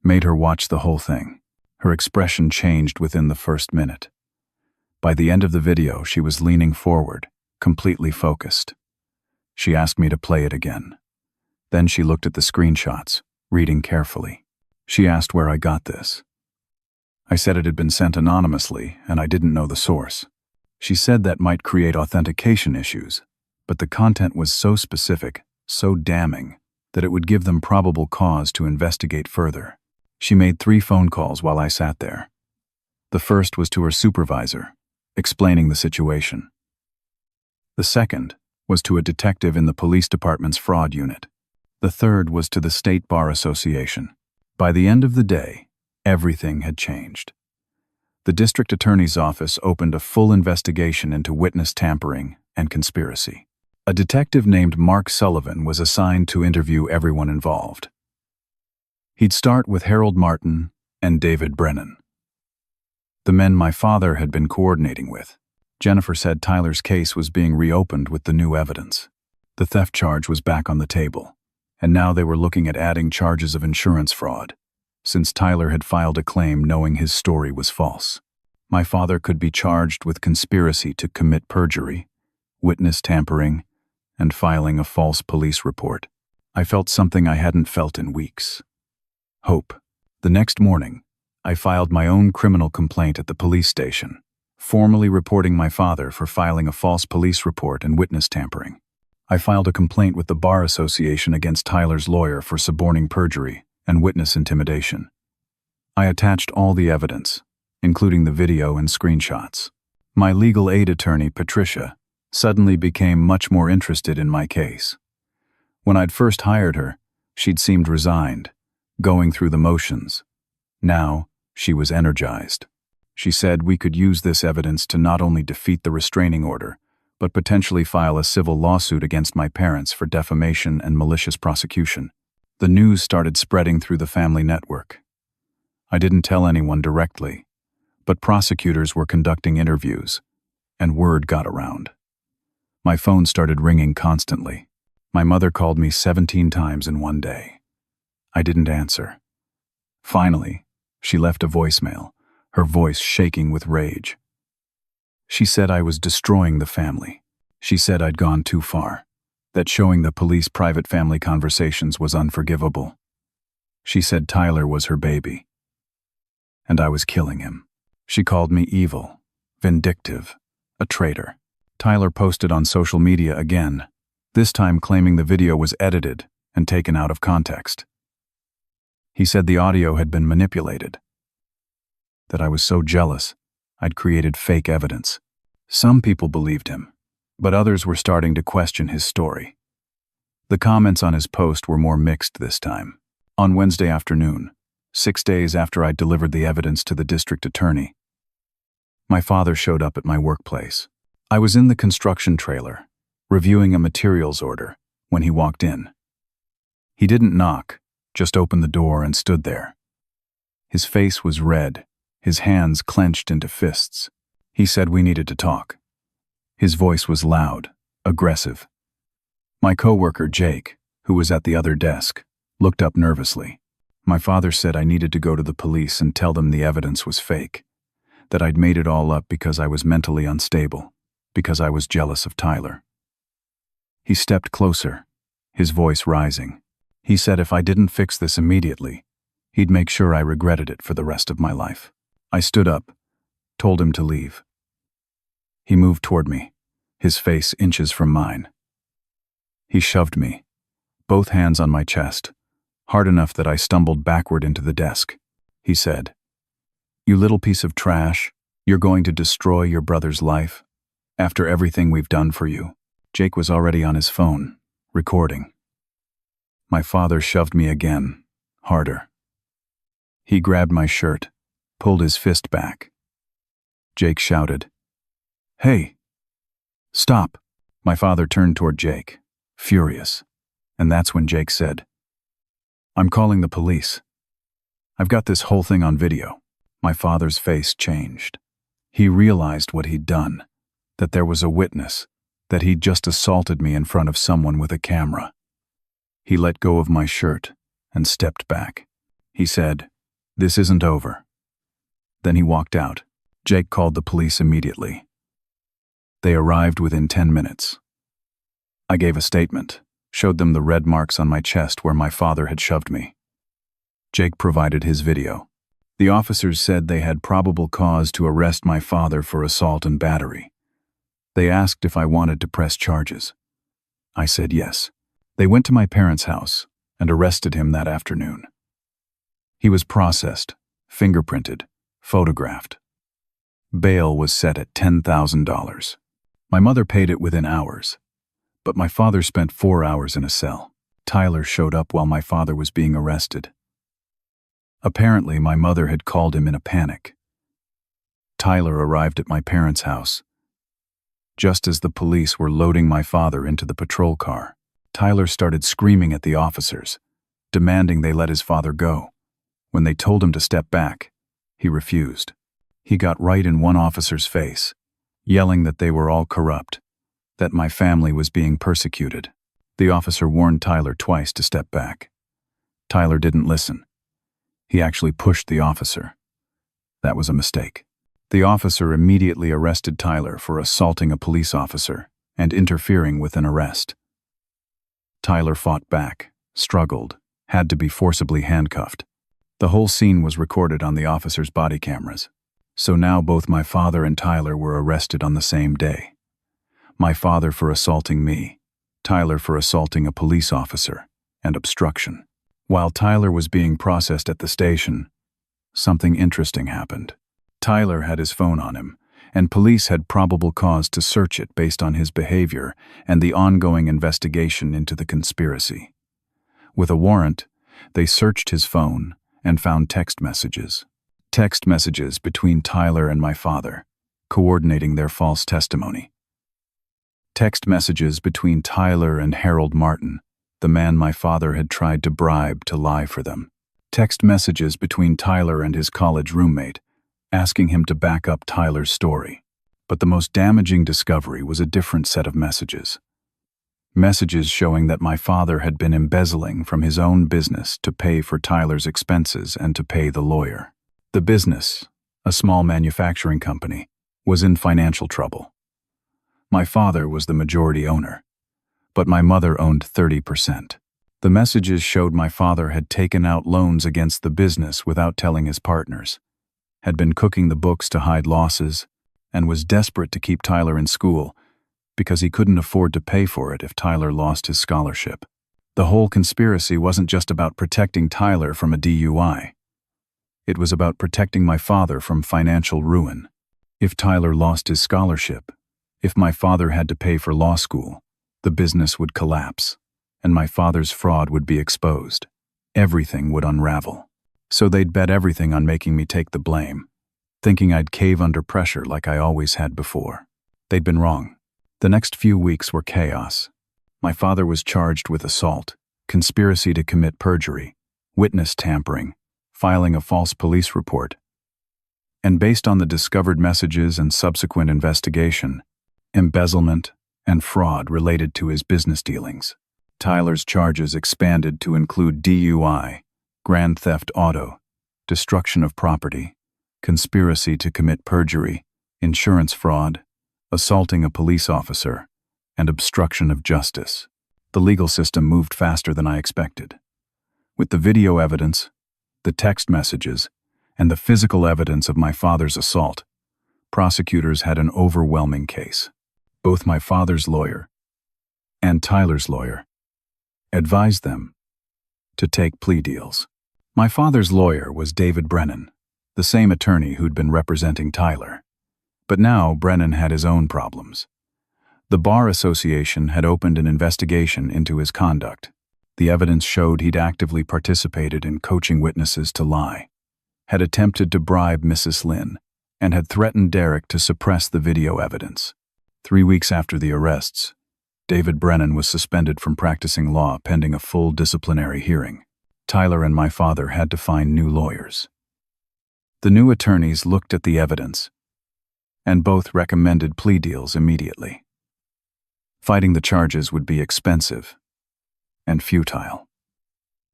Made her watch the whole thing. Her expression changed within the first minute. By the end of the video, she was leaning forward, completely focused. She asked me to play it again. Then she looked at the screenshots, reading carefully. She asked where I got this. I said it had been sent anonymously and I didn't know the source. She said that might create authentication issues, but the content was so specific, so damning, that it would give them probable cause to investigate further. She made 3 phone calls while I sat there. The first was to her supervisor, explaining the situation. The second was to a detective in the police department's fraud unit. The third was to the State Bar Association. By the end of the day, everything had changed. The district attorney's office opened a full investigation into witness tampering and conspiracy. A detective named Mark Sullivan was assigned to interview everyone involved. He'd start with Harold Martin and David Brennan, the men my father had been coordinating with. Jennifer said Tyler's case was being reopened with the new evidence. The theft charge was back on the table, and now they were looking at adding charges of insurance fraud, since Tyler had filed a claim knowing his story was false. My father could be charged with conspiracy to commit perjury, witness tampering, and filing a false police report. I felt something I hadn't felt in weeks. Hope. The next morning, I filed my own criminal complaint at the police station, formally reporting my father for filing a false police report and witness tampering. I filed a complaint with the Bar Association against Tyler's lawyer for suborning perjury and witness intimidation. I attached all the evidence, including the video and screenshots. My legal aid attorney, Patricia, suddenly became much more interested in my case. When I'd first hired her, she'd seemed resigned, going through the motions. Now, she was energized. She said we could use this evidence to not only defeat the restraining order, but potentially file a civil lawsuit against my parents for defamation and malicious prosecution. The news started spreading through the family network. I didn't tell anyone directly, but prosecutors were conducting interviews, and word got around. My phone started ringing constantly. My mother called me 17 times in one day. I didn't answer. Finally, she left a voicemail, her voice shaking with rage. She said I was destroying the family. She said I'd gone too far, that showing the police private family conversations was unforgivable. She said Tyler was her baby, and I was killing him. She called me evil, vindictive, a traitor. Tyler posted on social media again, this time claiming the video was edited and taken out of context. He said the audio had been manipulated, that I was so jealous I'd created fake evidence. Some people believed him, but others were starting to question his story. The comments on his post were more mixed this time. On Wednesday afternoon, 6 days after I'd delivered the evidence to the district attorney, my father showed up at my workplace. I was in the construction trailer, reviewing a materials order, when he walked in. He didn't knock, just opened the door and stood there. His face was red, his hands clenched into fists. He said we needed to talk. His voice was loud, aggressive. My coworker, Jake, who was at the other desk, looked up nervously. My father said I needed to go to the police and tell them the evidence was fake, that I'd made it all up because I was mentally unstable, because I was jealous of Tyler. He stepped closer, his voice rising. He said if I didn't fix this immediately, he'd make sure I regretted it for the rest of my life. I stood up, told him to leave. He moved toward me, his face inches from mine. He shoved me, both hands on my chest, hard enough that I stumbled backward into the desk. He said, "You little piece of trash, you're going to destroy your brother's life? After everything we've done for you." Jake was already on his phone, recording. My father shoved me again, harder. He grabbed my shirt, pulled his fist back. Jake shouted, "Hey! Stop!" My father turned toward Jake, furious, and that's when Jake said, "I'm calling the police. I've got this whole thing on video." My father's face changed. He realized what he'd done, that there was a witness, that he'd just assaulted me in front of someone with a camera. He let go of my shirt and stepped back. He said, "This isn't over." Then he walked out. Jake called the police immediately. They arrived within 10 minutes. I gave a statement, showed them the red marks on my chest where my father had shoved me. Jake provided his video. The officers said they had probable cause to arrest my father for assault and battery. They asked if I wanted to press charges. I said yes. They went to my parents' house and arrested him that afternoon. He was processed, fingerprinted, photographed. Bail was set at $10,000. My mother paid it within hours, but my father spent 4 hours in a cell. Tyler showed up while my father was being arrested. Apparently, my mother had called him in a panic. Tyler arrived at my parents' house. Just as the police were loading my father into the patrol car, Tyler started screaming at the officers, demanding they let his father go. When they told him to step back, he refused. He got right in one officer's face, yelling that they were all corrupt, that my family was being persecuted. The officer warned Tyler twice to step back. Tyler didn't listen. He actually pushed the officer. That was a mistake. The officer immediately arrested Tyler for assaulting a police officer and interfering with an arrest. Tyler fought back, struggled, had to be forcibly handcuffed. The whole scene was recorded on the officers' body cameras. So now both my father and Tyler were arrested on the same day. My father for assaulting me, Tyler for assaulting a police officer, and obstruction. While Tyler was being processed at the station, something interesting happened. Tyler had his phone on him, and police had probable cause to search it based on his behavior and the ongoing investigation into the conspiracy. With a warrant, they searched his phone and found text messages. Text messages between Tyler and my father, coordinating their false testimony. Text messages between Tyler and Harold Martin, the man my father had tried to bribe to lie for them. Text messages between Tyler and his college roommate, asking him to back up Tyler's story. But the most damaging discovery was a different set of messages. Messages showing that my father had been embezzling from his own business to pay for Tyler's expenses and to pay the lawyer. The business, a small manufacturing company, was in financial trouble. My father was the majority owner, but my mother owned 30%. The messages showed my father had taken out loans against the business without telling his partners, had been cooking the books to hide losses, and was desperate to keep Tyler in school because he couldn't afford to pay for it if Tyler lost his scholarship. The whole conspiracy wasn't just about protecting Tyler from a DUI. It was about protecting my father from financial ruin. If Tyler lost his scholarship, if my father had to pay for law school, the business would collapse, and my father's fraud would be exposed. Everything would unravel. So they'd bet everything on making me take the blame, thinking I'd cave under pressure like I always had before. They'd been wrong. The next few weeks were chaos. My father was charged with assault, conspiracy to commit perjury, witness tampering, filing a false police report. And based on the discovered messages and subsequent investigation, embezzlement and fraud related to his business dealings. Tyler's charges expanded to include DUI, grand theft auto, destruction of property, conspiracy to commit perjury, insurance fraud, assaulting a police officer, and obstruction of justice. The legal system moved faster than I expected. With the video evidence, the text messages, and the physical evidence of my father's assault, prosecutors had an overwhelming case. Both my father's lawyer and Tyler's lawyer advised them to take plea deals. My father's lawyer was David Brennan, the same attorney who'd been representing Tyler. But now Brennan had his own problems. The Bar Association had opened an investigation into his conduct. The evidence showed he'd actively participated in coaching witnesses to lie, had attempted to bribe Mrs. Lynn, and had threatened Derek to suppress the video evidence. 3 weeks after the arrests, David Brennan was suspended from practicing law pending a full disciplinary hearing. Tyler and my father had to find new lawyers. The new attorneys looked at the evidence, and both recommended plea deals immediately. Fighting the charges would be expensive and futile.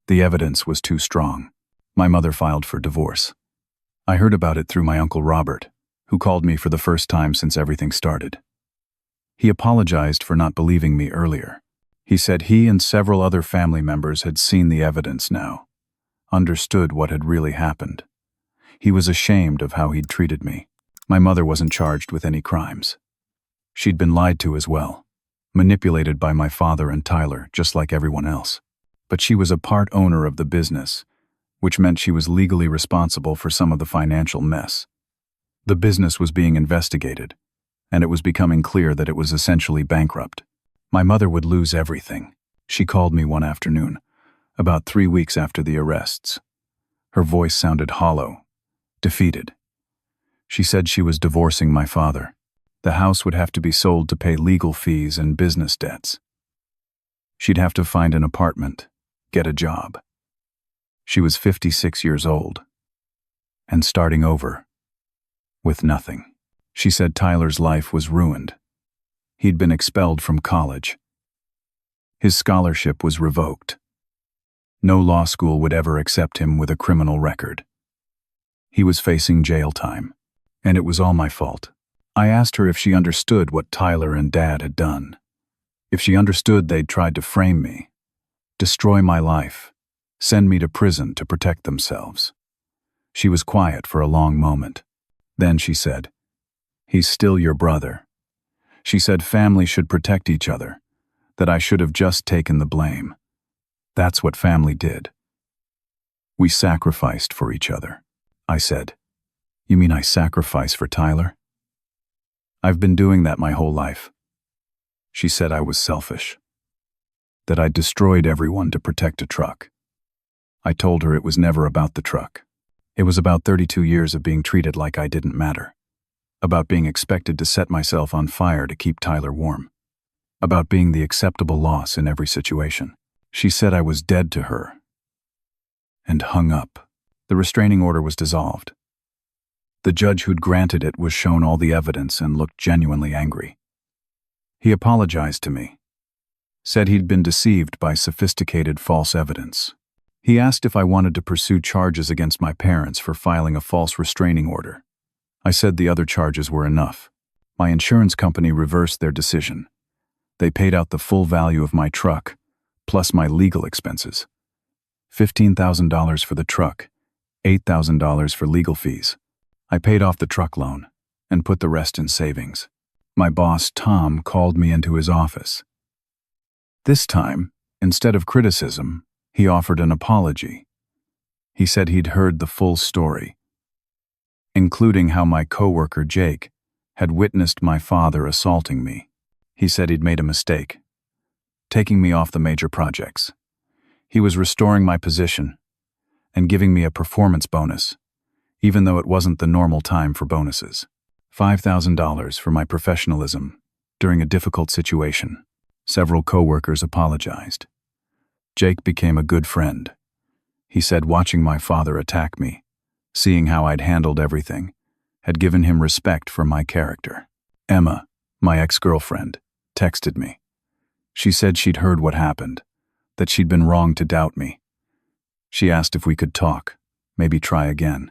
The evidence was too strong. My mother filed for divorce. I heard about it through my Uncle Robert, who called me for the first time since everything started. He apologized for not believing me earlier. He said he and several other family members had seen the evidence now, understood what had really happened. He was ashamed of how he'd treated me. My mother wasn't charged with any crimes. She'd been lied to as well, manipulated by my father and Tyler, just like everyone else. But she was a part owner of the business, which meant she was legally responsible for some of the financial mess. The business was being investigated, and it was becoming clear that it was essentially bankrupt. My mother would lose everything. She called me one afternoon, about 3 weeks after the arrests. Her voice sounded hollow, defeated. She said she was divorcing my father. The house would have to be sold to pay legal fees and business debts. She'd have to find an apartment, get a job. She was 56 years old, and starting over with nothing. She said Tyler's life was ruined. He'd been expelled from college. His scholarship was revoked. No law school would ever accept him with a criminal record. He was facing jail time, and it was all my fault. I asked her if she understood what Tyler and Dad had done. If she understood they'd tried to frame me, destroy my life, send me to prison to protect themselves. She was quiet for a long moment. Then she said, "He's still your brother." She said family should protect each other, that I should have just taken the blame. That's what family did. We sacrificed for each other. I said, "You mean I sacrifice for Tyler?" "I've been doing that my whole life." She said I was selfish, that I'd destroyed everyone to protect a truck. I told her it was never about the truck. It was about 32 years of being treated like I didn't matter. About being expected to set myself on fire to keep Tyler warm. About being the acceptable loss in every situation. She said I was dead to her, and hung up. The restraining order was dissolved. The judge who'd granted it was shown all the evidence and looked genuinely angry. He apologized to me, said he'd been deceived by sophisticated false evidence. He asked if I wanted to pursue charges against my parents for filing a false restraining order. I said the other charges were enough. My insurance company reversed their decision. They paid out the full value of my truck, plus my legal expenses. $15,000 for the truck, $8,000 for legal fees. I paid off the truck loan and put the rest in savings. My boss, Tom, called me into his office. This time, instead of criticism, he offered an apology. He said he'd heard the full story, including how my coworker, Jake, had witnessed my father assaulting me. He said he'd made a mistake, taking me off the major projects. He was restoring my position and giving me a performance bonus, even though it wasn't the normal time for bonuses. $5,000 for my professionalism during a difficult situation. Several coworkers apologized. Jake became a good friend. He said watching my father attack me, seeing how I'd handled everything, had given him respect for my character. Emma, my ex-girlfriend, texted me. She said she'd heard what happened, that she'd been wrong to doubt me. She asked if we could talk, maybe try again.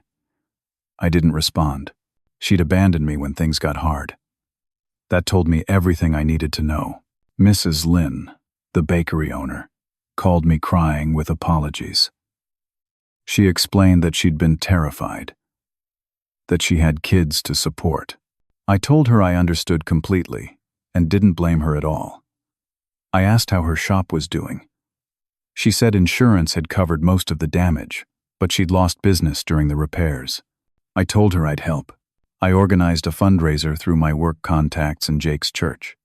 I didn't respond. She'd abandoned me when things got hard. That told me everything I needed to know. Mrs. Lynn, the bakery owner, called me crying with apologies. She explained that she'd been terrified, that she had kids to support. I told her I understood completely and didn't blame her at all. I asked how her shop was doing. She said insurance had covered most of the damage, but she'd lost business during the repairs. I told her I'd help. I organized a fundraiser through my work contacts and Jake's church.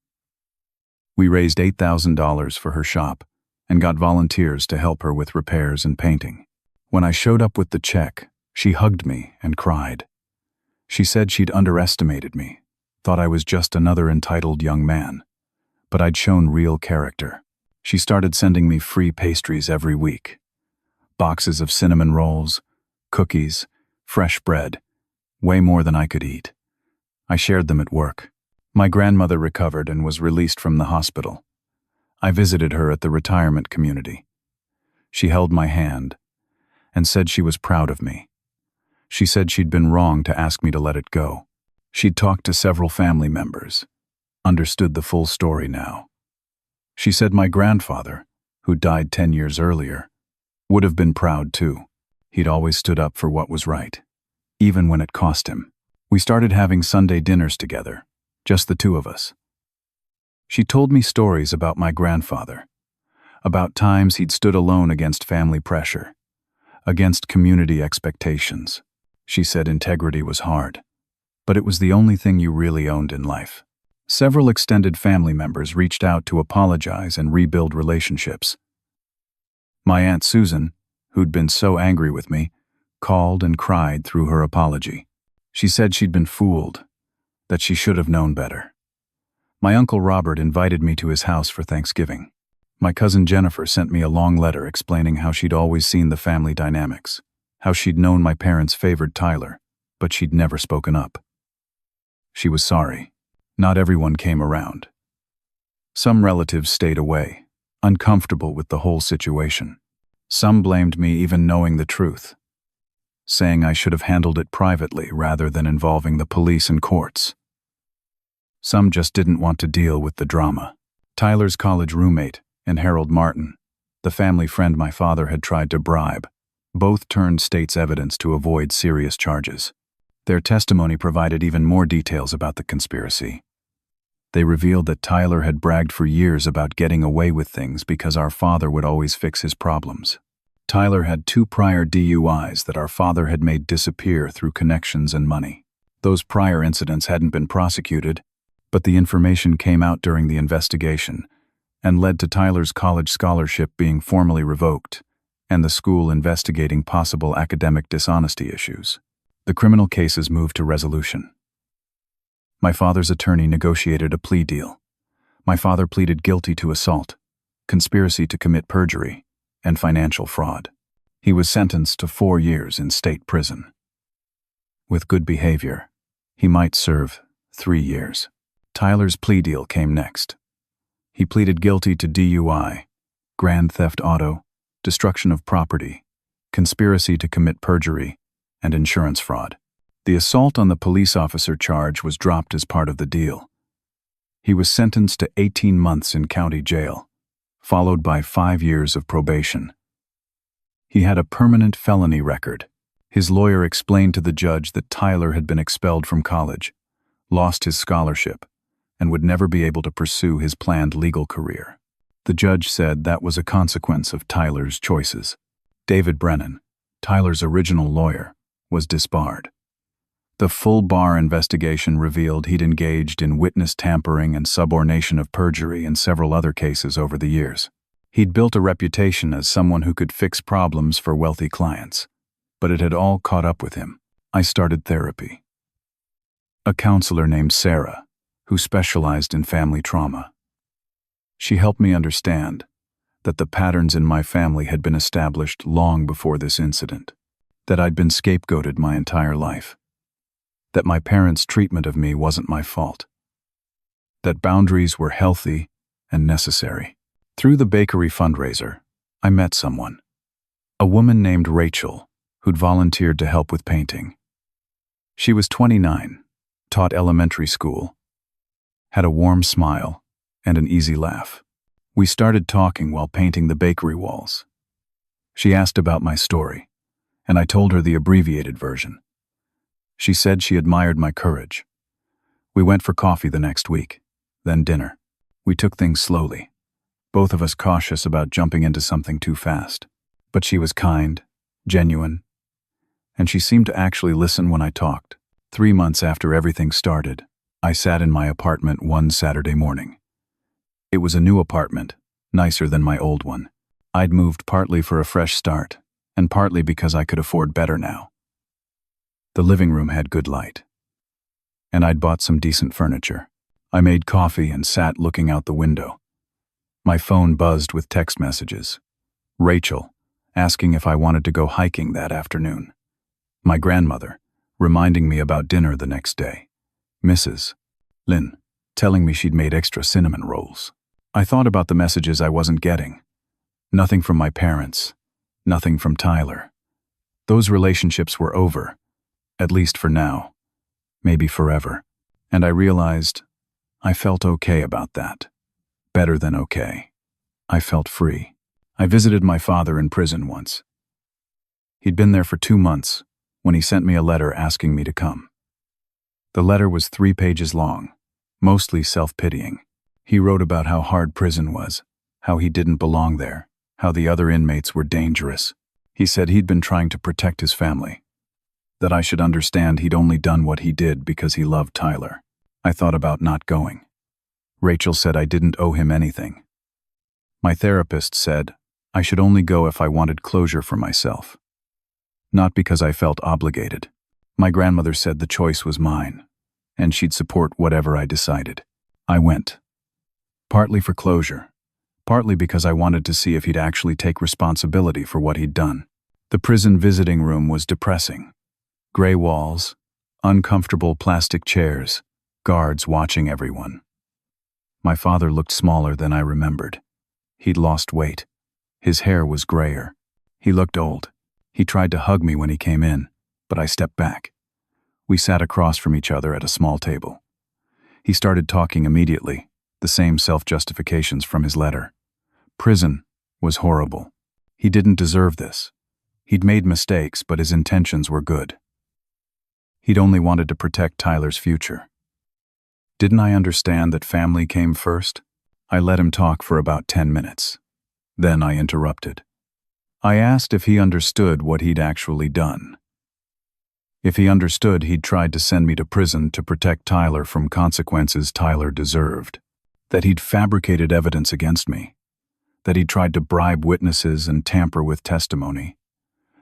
We raised $8,000 for her shop and got volunteers to help her with repairs and painting. When I showed up with the check, she hugged me and cried. She said she'd underestimated me, thought I was just another entitled young man, but I'd shown real character. She started sending me free pastries every week. Boxes of cinnamon rolls, cookies, fresh bread, way more than I could eat. I shared them at work. My grandmother recovered and was released from the hospital. I visited her at the retirement community. She held my hand and said she was proud of me. She said she'd been wrong to ask me to let it go. She'd talked to several family members, understood the full story now. She said my grandfather, who died 10 years earlier, would have been proud too. He'd always stood up for what was right, even when it cost him. We started having Sunday dinners together, just the two of us. She told me stories about my grandfather, about times he'd stood alone against family pressure, against community expectations. She said integrity was hard, but it was the only thing you really owned in life. Several extended family members reached out to apologize and rebuild relationships. My Aunt Susan, who'd been so angry with me, called and cried through her apology. She said she'd been fooled, that she should have known better. My Uncle Robert invited me to his house for Thanksgiving. My cousin Jennifer sent me a long letter explaining how she'd always seen the family dynamics, how she'd known my parents favored Tyler, but she'd never spoken up. She was sorry. Not everyone came around. Some relatives stayed away, uncomfortable with the whole situation. Some blamed me even knowing the truth, saying I should have handled it privately rather than involving the police and courts. Some just didn't want to deal with the drama. Tyler's college roommate and Harold Martin, the family friend my father had tried to bribe, Both turned state's evidence to avoid serious charges. Their testimony provided even more details about the conspiracy. They revealed that Tyler had bragged for years about getting away with things because our father would always fix his problems. Tyler had 2 prior DUIs that our father had made disappear through connections and money. Those prior incidents hadn't been prosecuted, but the information came out during the investigation and led to Tyler's college scholarship being formally revoked and the school investigating possible academic dishonesty issues. The criminal cases moved to resolution. My father's attorney negotiated a plea deal. My father pleaded guilty to assault, conspiracy to commit perjury, and financial fraud. He was sentenced to 4 years in state prison. With good behavior, he might serve 3 years. Tyler's plea deal came next. He pleaded guilty to DUI, grand theft auto, destruction of property, conspiracy to commit perjury, and insurance fraud. The assault on the police officer charge was dropped as part of the deal. He was sentenced to 18 months in county jail, followed by 5 years of probation. He had a permanent felony record. His lawyer explained to the judge that Tyler had been expelled from college, lost his scholarship, and would never be able to pursue his planned legal career. The judge said that was a consequence of Tyler's choices. David Brennan, Tyler's original lawyer, was disbarred. The full bar investigation revealed he'd engaged in witness tampering and subornation of perjury in several other cases over the years. He'd built a reputation as someone who could fix problems for wealthy clients, but it had all caught up with him. I started therapy. A counselor named Sarah, who specialized in family trauma. She helped me understand that the patterns in my family had been established long before this incident, that I'd been scapegoated my entire life, that my parents' treatment of me wasn't my fault, that boundaries were healthy and necessary. Through the bakery fundraiser, I met someone, a woman named Rachel, who'd volunteered to help with painting. She was 29, taught elementary school, had a warm smile and an easy laugh. We started talking while painting the bakery walls. She asked about my story, and I told her the abbreviated version. She said she admired my courage. We went for coffee the next week, then dinner. We took things slowly, both of us cautious about jumping into something too fast. But she was kind, genuine, and she seemed to actually listen when I talked. 3 months after everything started, I sat in my apartment one Saturday morning. It was a new apartment, nicer than my old one. I'd moved partly for a fresh start, and partly because I could afford better now. The living room had good light, and I'd bought some decent furniture. I made coffee and sat looking out the window. My phone buzzed with text messages. Rachel, asking if I wanted to go hiking that afternoon. My grandmother, reminding me about dinner the next day. Mrs. Lynn, telling me she'd made extra cinnamon rolls. I thought about the messages I wasn't getting. Nothing from my parents. Nothing from Tyler. Those relationships were over, at least for now, maybe forever. And I realized I felt okay about that. Better than okay. I felt free. I visited my father in prison once. He'd been there for 2 months when he sent me a letter asking me to come. The letter was 3 pages long, mostly self-pitying. He wrote about how hard prison was, how he didn't belong there, how the other inmates were dangerous. He said he'd been trying to protect his family, that I should understand he'd only done what he did because he loved Tyler. I thought about not going. Rachel said I didn't owe him anything. My therapist said I should only go if I wanted closure for myself, not because I felt obligated. My grandmother said the choice was mine, and she'd support whatever I decided. I went. Partly for closure, partly because I wanted to see if he'd actually take responsibility for what he'd done. The prison visiting room was depressing. Gray walls, uncomfortable plastic chairs, guards watching everyone. My father looked smaller than I remembered. He'd lost weight. His hair was grayer. He looked old. He tried to hug me when he came in, but I stepped back. We sat across from each other at a small table. He started talking immediately, the same self-justifications from his letter. Prison was horrible. He didn't deserve this. He'd made mistakes, but his intentions were good. He'd only wanted to protect Tyler's future. Didn't I understand that family came first? I let him talk for about 10 minutes. Then I interrupted. I asked if he understood what he'd actually done. If he understood he'd tried to send me to prison to protect Tyler from consequences Tyler deserved, that he'd fabricated evidence against me, that he'd tried to bribe witnesses and tamper with testimony,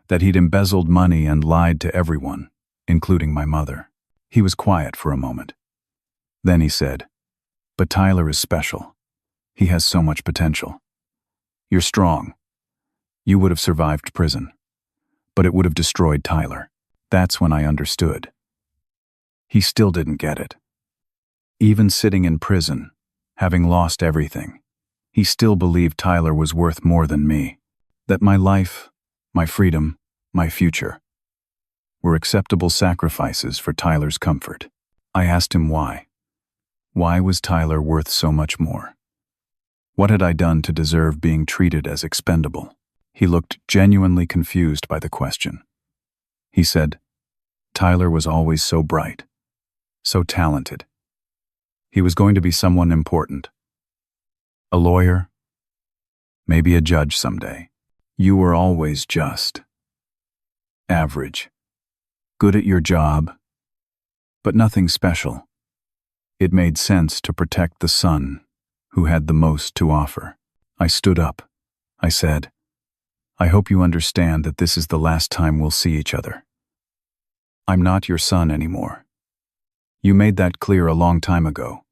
that he'd embezzled money and lied to everyone, including my mother. He was quiet for a moment. Then he said, "But Tyler is special. He has so much potential. You're strong. You would have survived prison, but it would have destroyed Tyler." That's when I understood. He still didn't get it. Even sitting in prison, having lost everything, he still believed Tyler was worth more than me, that my life, my freedom, my future were acceptable sacrifices for Tyler's comfort. I asked him why. Why was Tyler worth so much more? What had I done to deserve being treated as expendable? He looked genuinely confused by the question. He said, "Tyler was always so bright, so talented. He was going to be someone important. A lawyer, maybe a judge someday. You were always just average, good at your job, but nothing special." It made sense to protect the son who had the most to offer. I stood up. I said, "I hope you understand that this is the last time we'll see each other. I'm not your son anymore. You made that clear a long time ago,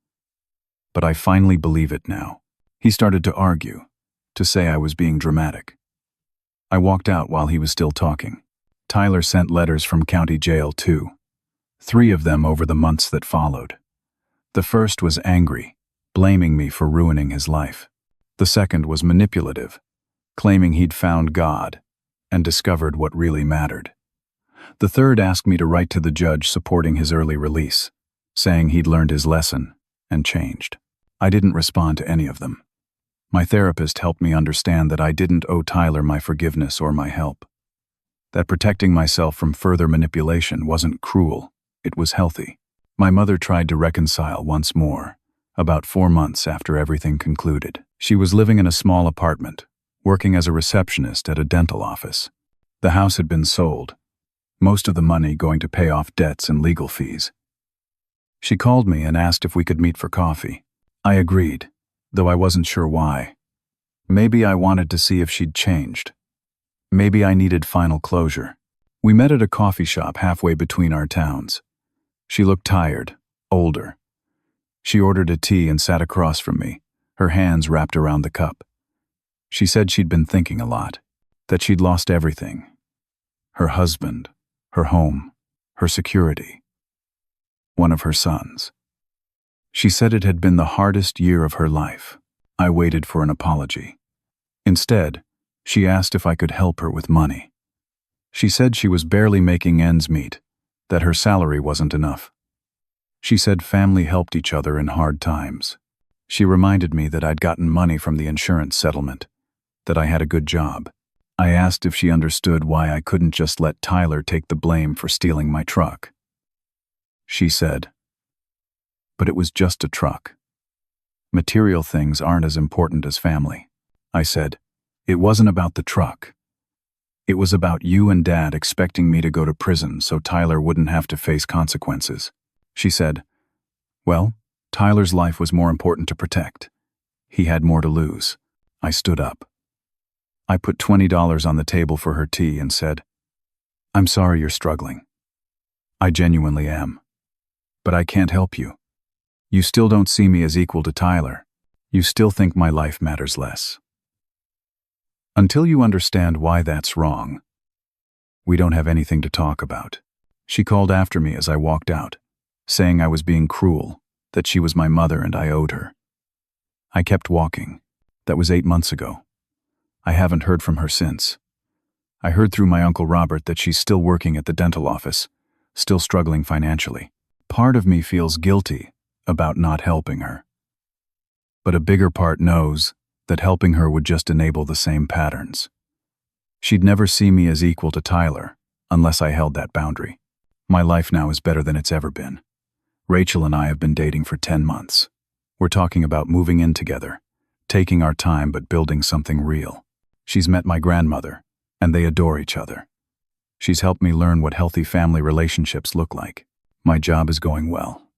but I finally believe it now." He started to argue, to say I was being dramatic. I walked out while he was still talking. Tyler sent letters from county jail too, 3 of them over the months that followed. The first was angry, blaming me for ruining his life. The second was manipulative, claiming he'd found God and discovered what really mattered. The third asked me to write to the judge supporting his early release, saying he'd learned his lesson and changed. I didn't respond to any of them. My therapist helped me understand that I didn't owe Tyler my forgiveness or my help. That protecting myself from further manipulation wasn't cruel, it was healthy. My mother tried to reconcile once more, about 4 months after everything concluded. She was living in a small apartment, working as a receptionist at a dental office. The house had been sold, most of the money going to pay off debts and legal fees. She called me and asked if we could meet for coffee. I agreed, though I wasn't sure why. Maybe I wanted to see if she'd changed. Maybe I needed final closure. We met at a coffee shop halfway between our towns. She looked tired, older. She ordered a tea and sat across from me, her hands wrapped around the cup. She said she'd been thinking a lot, that she'd lost everything. Her husband, her home, her security, one of her sons. She said it had been the hardest year of her life. I waited for an apology. Instead, she asked if I could help her with money. She said she was barely making ends meet, that her salary wasn't enough. She said family helped each other in hard times. She reminded me that I'd gotten money from the insurance settlement, that I had a good job. I asked if she understood why I couldn't just let Tyler take the blame for stealing my truck. She said, "But it was just a truck. Material things aren't as important as family." I said, "It wasn't about the truck. It was about you and Dad expecting me to go to prison so Tyler wouldn't have to face consequences." She said, "Well, Tyler's life was more important to protect. He had more to lose." I stood up. I put $20 on the table for her tea and said, "I'm sorry you're struggling. I genuinely am. But I can't help you. You still don't see me as equal to Tyler. You still think my life matters less. Until you understand why that's wrong, we don't have anything to talk about." She called after me as I walked out, saying I was being cruel, that she was my mother and I owed her. I kept walking. That was 8 months ago. I haven't heard from her since. I heard through my Uncle Robert that she's still working at the dental office, still struggling financially. Part of me feels guilty about not helping her. But a bigger part knows that helping her would just enable the same patterns. She'd never see me as equal to Tyler, unless I held that boundary. My life now is better than it's ever been. Rachel and I have been dating for 10 months. We're talking about moving in together, taking our time but building something real. She's met my grandmother, and they adore each other. She's helped me learn what healthy family relationships look like. My job is going well.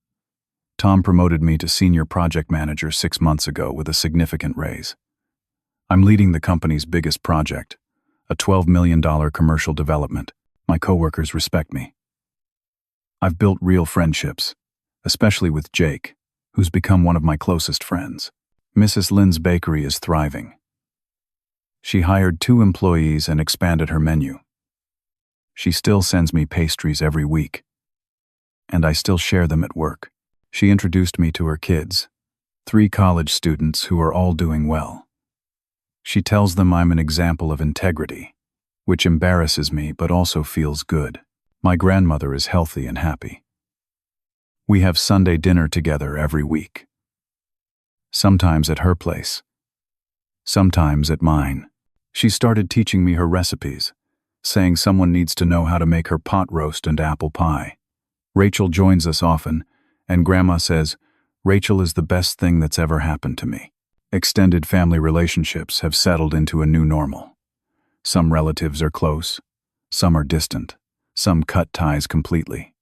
Tom promoted me to senior project manager 6 months ago with a significant raise. I'm leading the company's biggest project, a $12 million commercial development. My coworkers respect me. I've built real friendships, especially with Jake, who's become one of my closest friends. Mrs. Lynn's bakery is thriving. She hired 2 employees and expanded her menu. She still sends me pastries every week, and I still share them at work. She introduced me to her kids, 3 college students who are all doing well. She tells them I'm an example of integrity, which embarrasses me but also feels good. My grandmother is healthy and happy. We have Sunday dinner together every week. Sometimes at her place, sometimes at mine. She started teaching me her recipes, saying someone needs to know how to make her pot roast and apple pie. Rachel joins us often, and Grandma says, Rachel is the best thing that's ever happened to me. Extended family relationships have settled into a new normal. Some relatives are close, some are distant, some cut ties completely.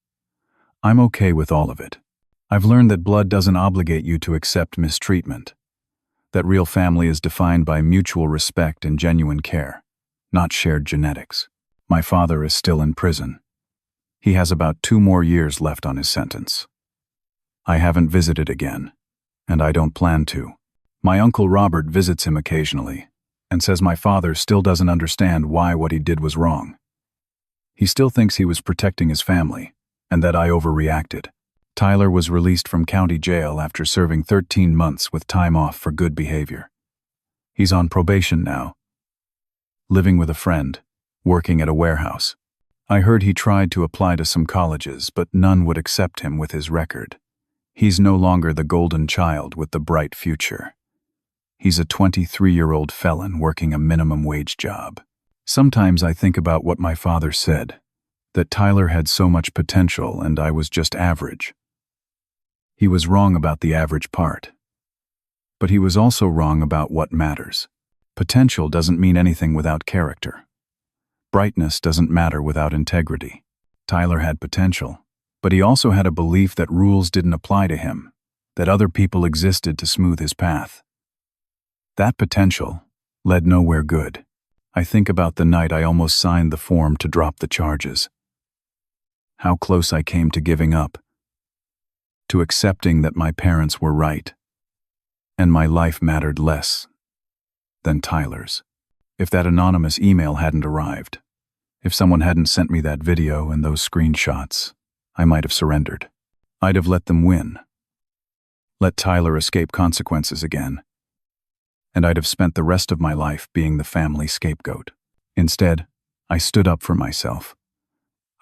I'm okay with all of it. I've learned that blood doesn't obligate you to accept mistreatment, that real family is defined by mutual respect and genuine care, not shared genetics. My father is still in prison. He has about 2 more years left on his sentence. I haven't visited again, and I don't plan to. My Uncle Robert visits him occasionally and says my father still doesn't understand why what he did was wrong. He still thinks he was protecting his family and that I overreacted. Tyler was released from county jail after serving 13 months with time off for good behavior. He's on probation now, living with a friend, working at a warehouse. I heard he tried to apply to some colleges, but none would accept him with his record. He's no longer the golden child with the bright future. He's a 23-year-old felon working a minimum wage job. Sometimes I think about what my father said, that Tyler had so much potential and I was just average. He was wrong about the average part. But he was also wrong about what matters. Potential doesn't mean anything without character. Brightness doesn't matter without integrity. Tyler had potential, but he also had a belief that rules didn't apply to him, that other people existed to smooth his path. That potential led nowhere good. I think about the night I almost signed the form to drop the charges. How close I came to giving up, to accepting that my parents were right, and my life mattered less than Tyler's. If that anonymous email hadn't arrived, if someone hadn't sent me that video and those screenshots, I might have surrendered. I'd have let them win. Let Tyler escape consequences again. And I'd have spent the rest of my life being the family scapegoat. Instead, I stood up for myself.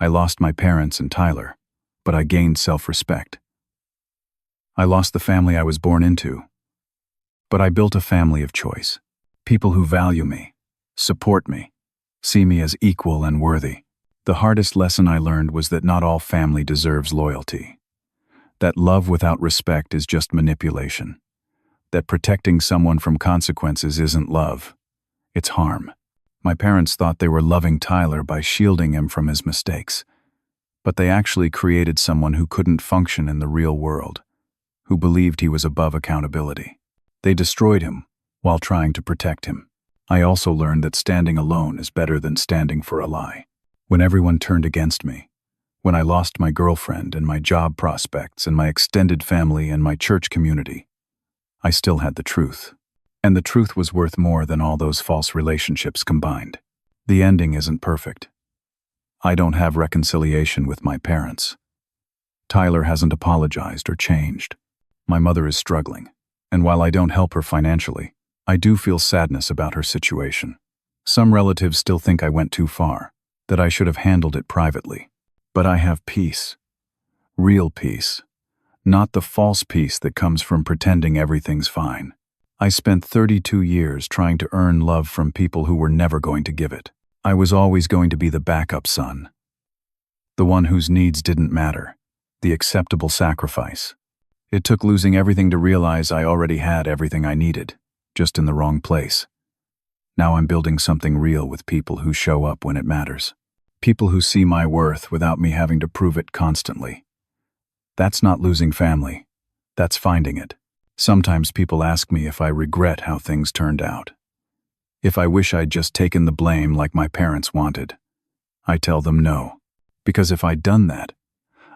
I lost my parents and Tyler, but I gained self-respect. I lost the family I was born into, but I built a family of choice. People who value me, support me, see me as equal and worthy. The hardest lesson I learned was that not all family deserves loyalty. That love without respect is just manipulation. That protecting someone from consequences isn't love, it's harm. My parents thought they were loving Tyler by shielding him from his mistakes, but they actually created someone who couldn't function in the real world, who believed he was above accountability. They destroyed him while trying to protect him. I also learned that standing alone is better than standing for a lie. When everyone turned against me, when I lost my girlfriend and my job prospects and my extended family and my church community, I still had the truth. And the truth was worth more than all those false relationships combined. The ending isn't perfect. I don't have reconciliation with my parents. Tyler hasn't apologized or changed. My mother is struggling, and while I don't help her financially, I do feel sadness about her situation. Some relatives still think I went too far, that I should have handled it privately. But I have peace. Real peace. Not the false peace that comes from pretending everything's fine. I spent 32 years trying to earn love from people who were never going to give it. I was always going to be the backup son. The one whose needs didn't matter. The acceptable sacrifice. It took losing everything to realize I already had everything I needed, just in the wrong place. Now I'm building something real with people who show up when it matters. People who see my worth without me having to prove it constantly. That's not losing family. That's finding it. Sometimes people ask me if I regret how things turned out. If I wish I'd just taken the blame like my parents wanted. I tell them no. Because if I'd done that,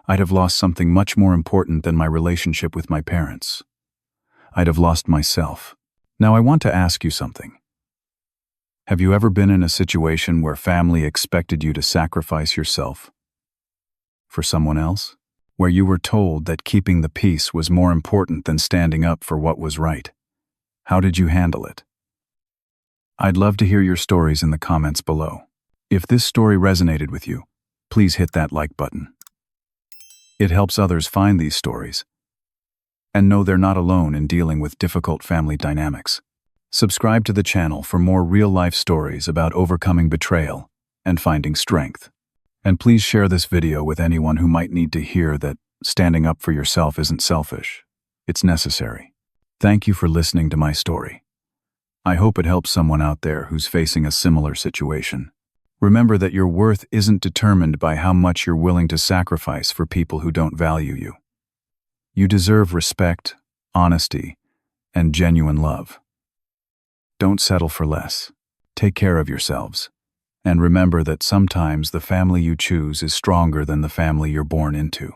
I'd have lost something much more important than my relationship with my parents. I'd have lost myself. Now I want to ask you something. Have you ever been in a situation where family expected you to sacrifice yourself for someone else? Where you were told that keeping the peace was more important than standing up for what was right? How did you handle it? I'd love to hear your stories in the comments below. If this story resonated with you, please hit that like button. It helps others find these stories and know they're not alone in dealing with difficult family dynamics. Subscribe to the channel for more real-life stories about overcoming betrayal and finding strength. And please share this video with anyone who might need to hear that standing up for yourself isn't selfish. It's necessary. Thank you for listening to my story. I hope it helps someone out there who's facing a similar situation. Remember that your worth isn't determined by how much you're willing to sacrifice for people who don't value you. You deserve respect, honesty, and genuine love. Don't settle for less. Take care of yourselves. And remember that sometimes the family you choose is stronger than the family you're born into.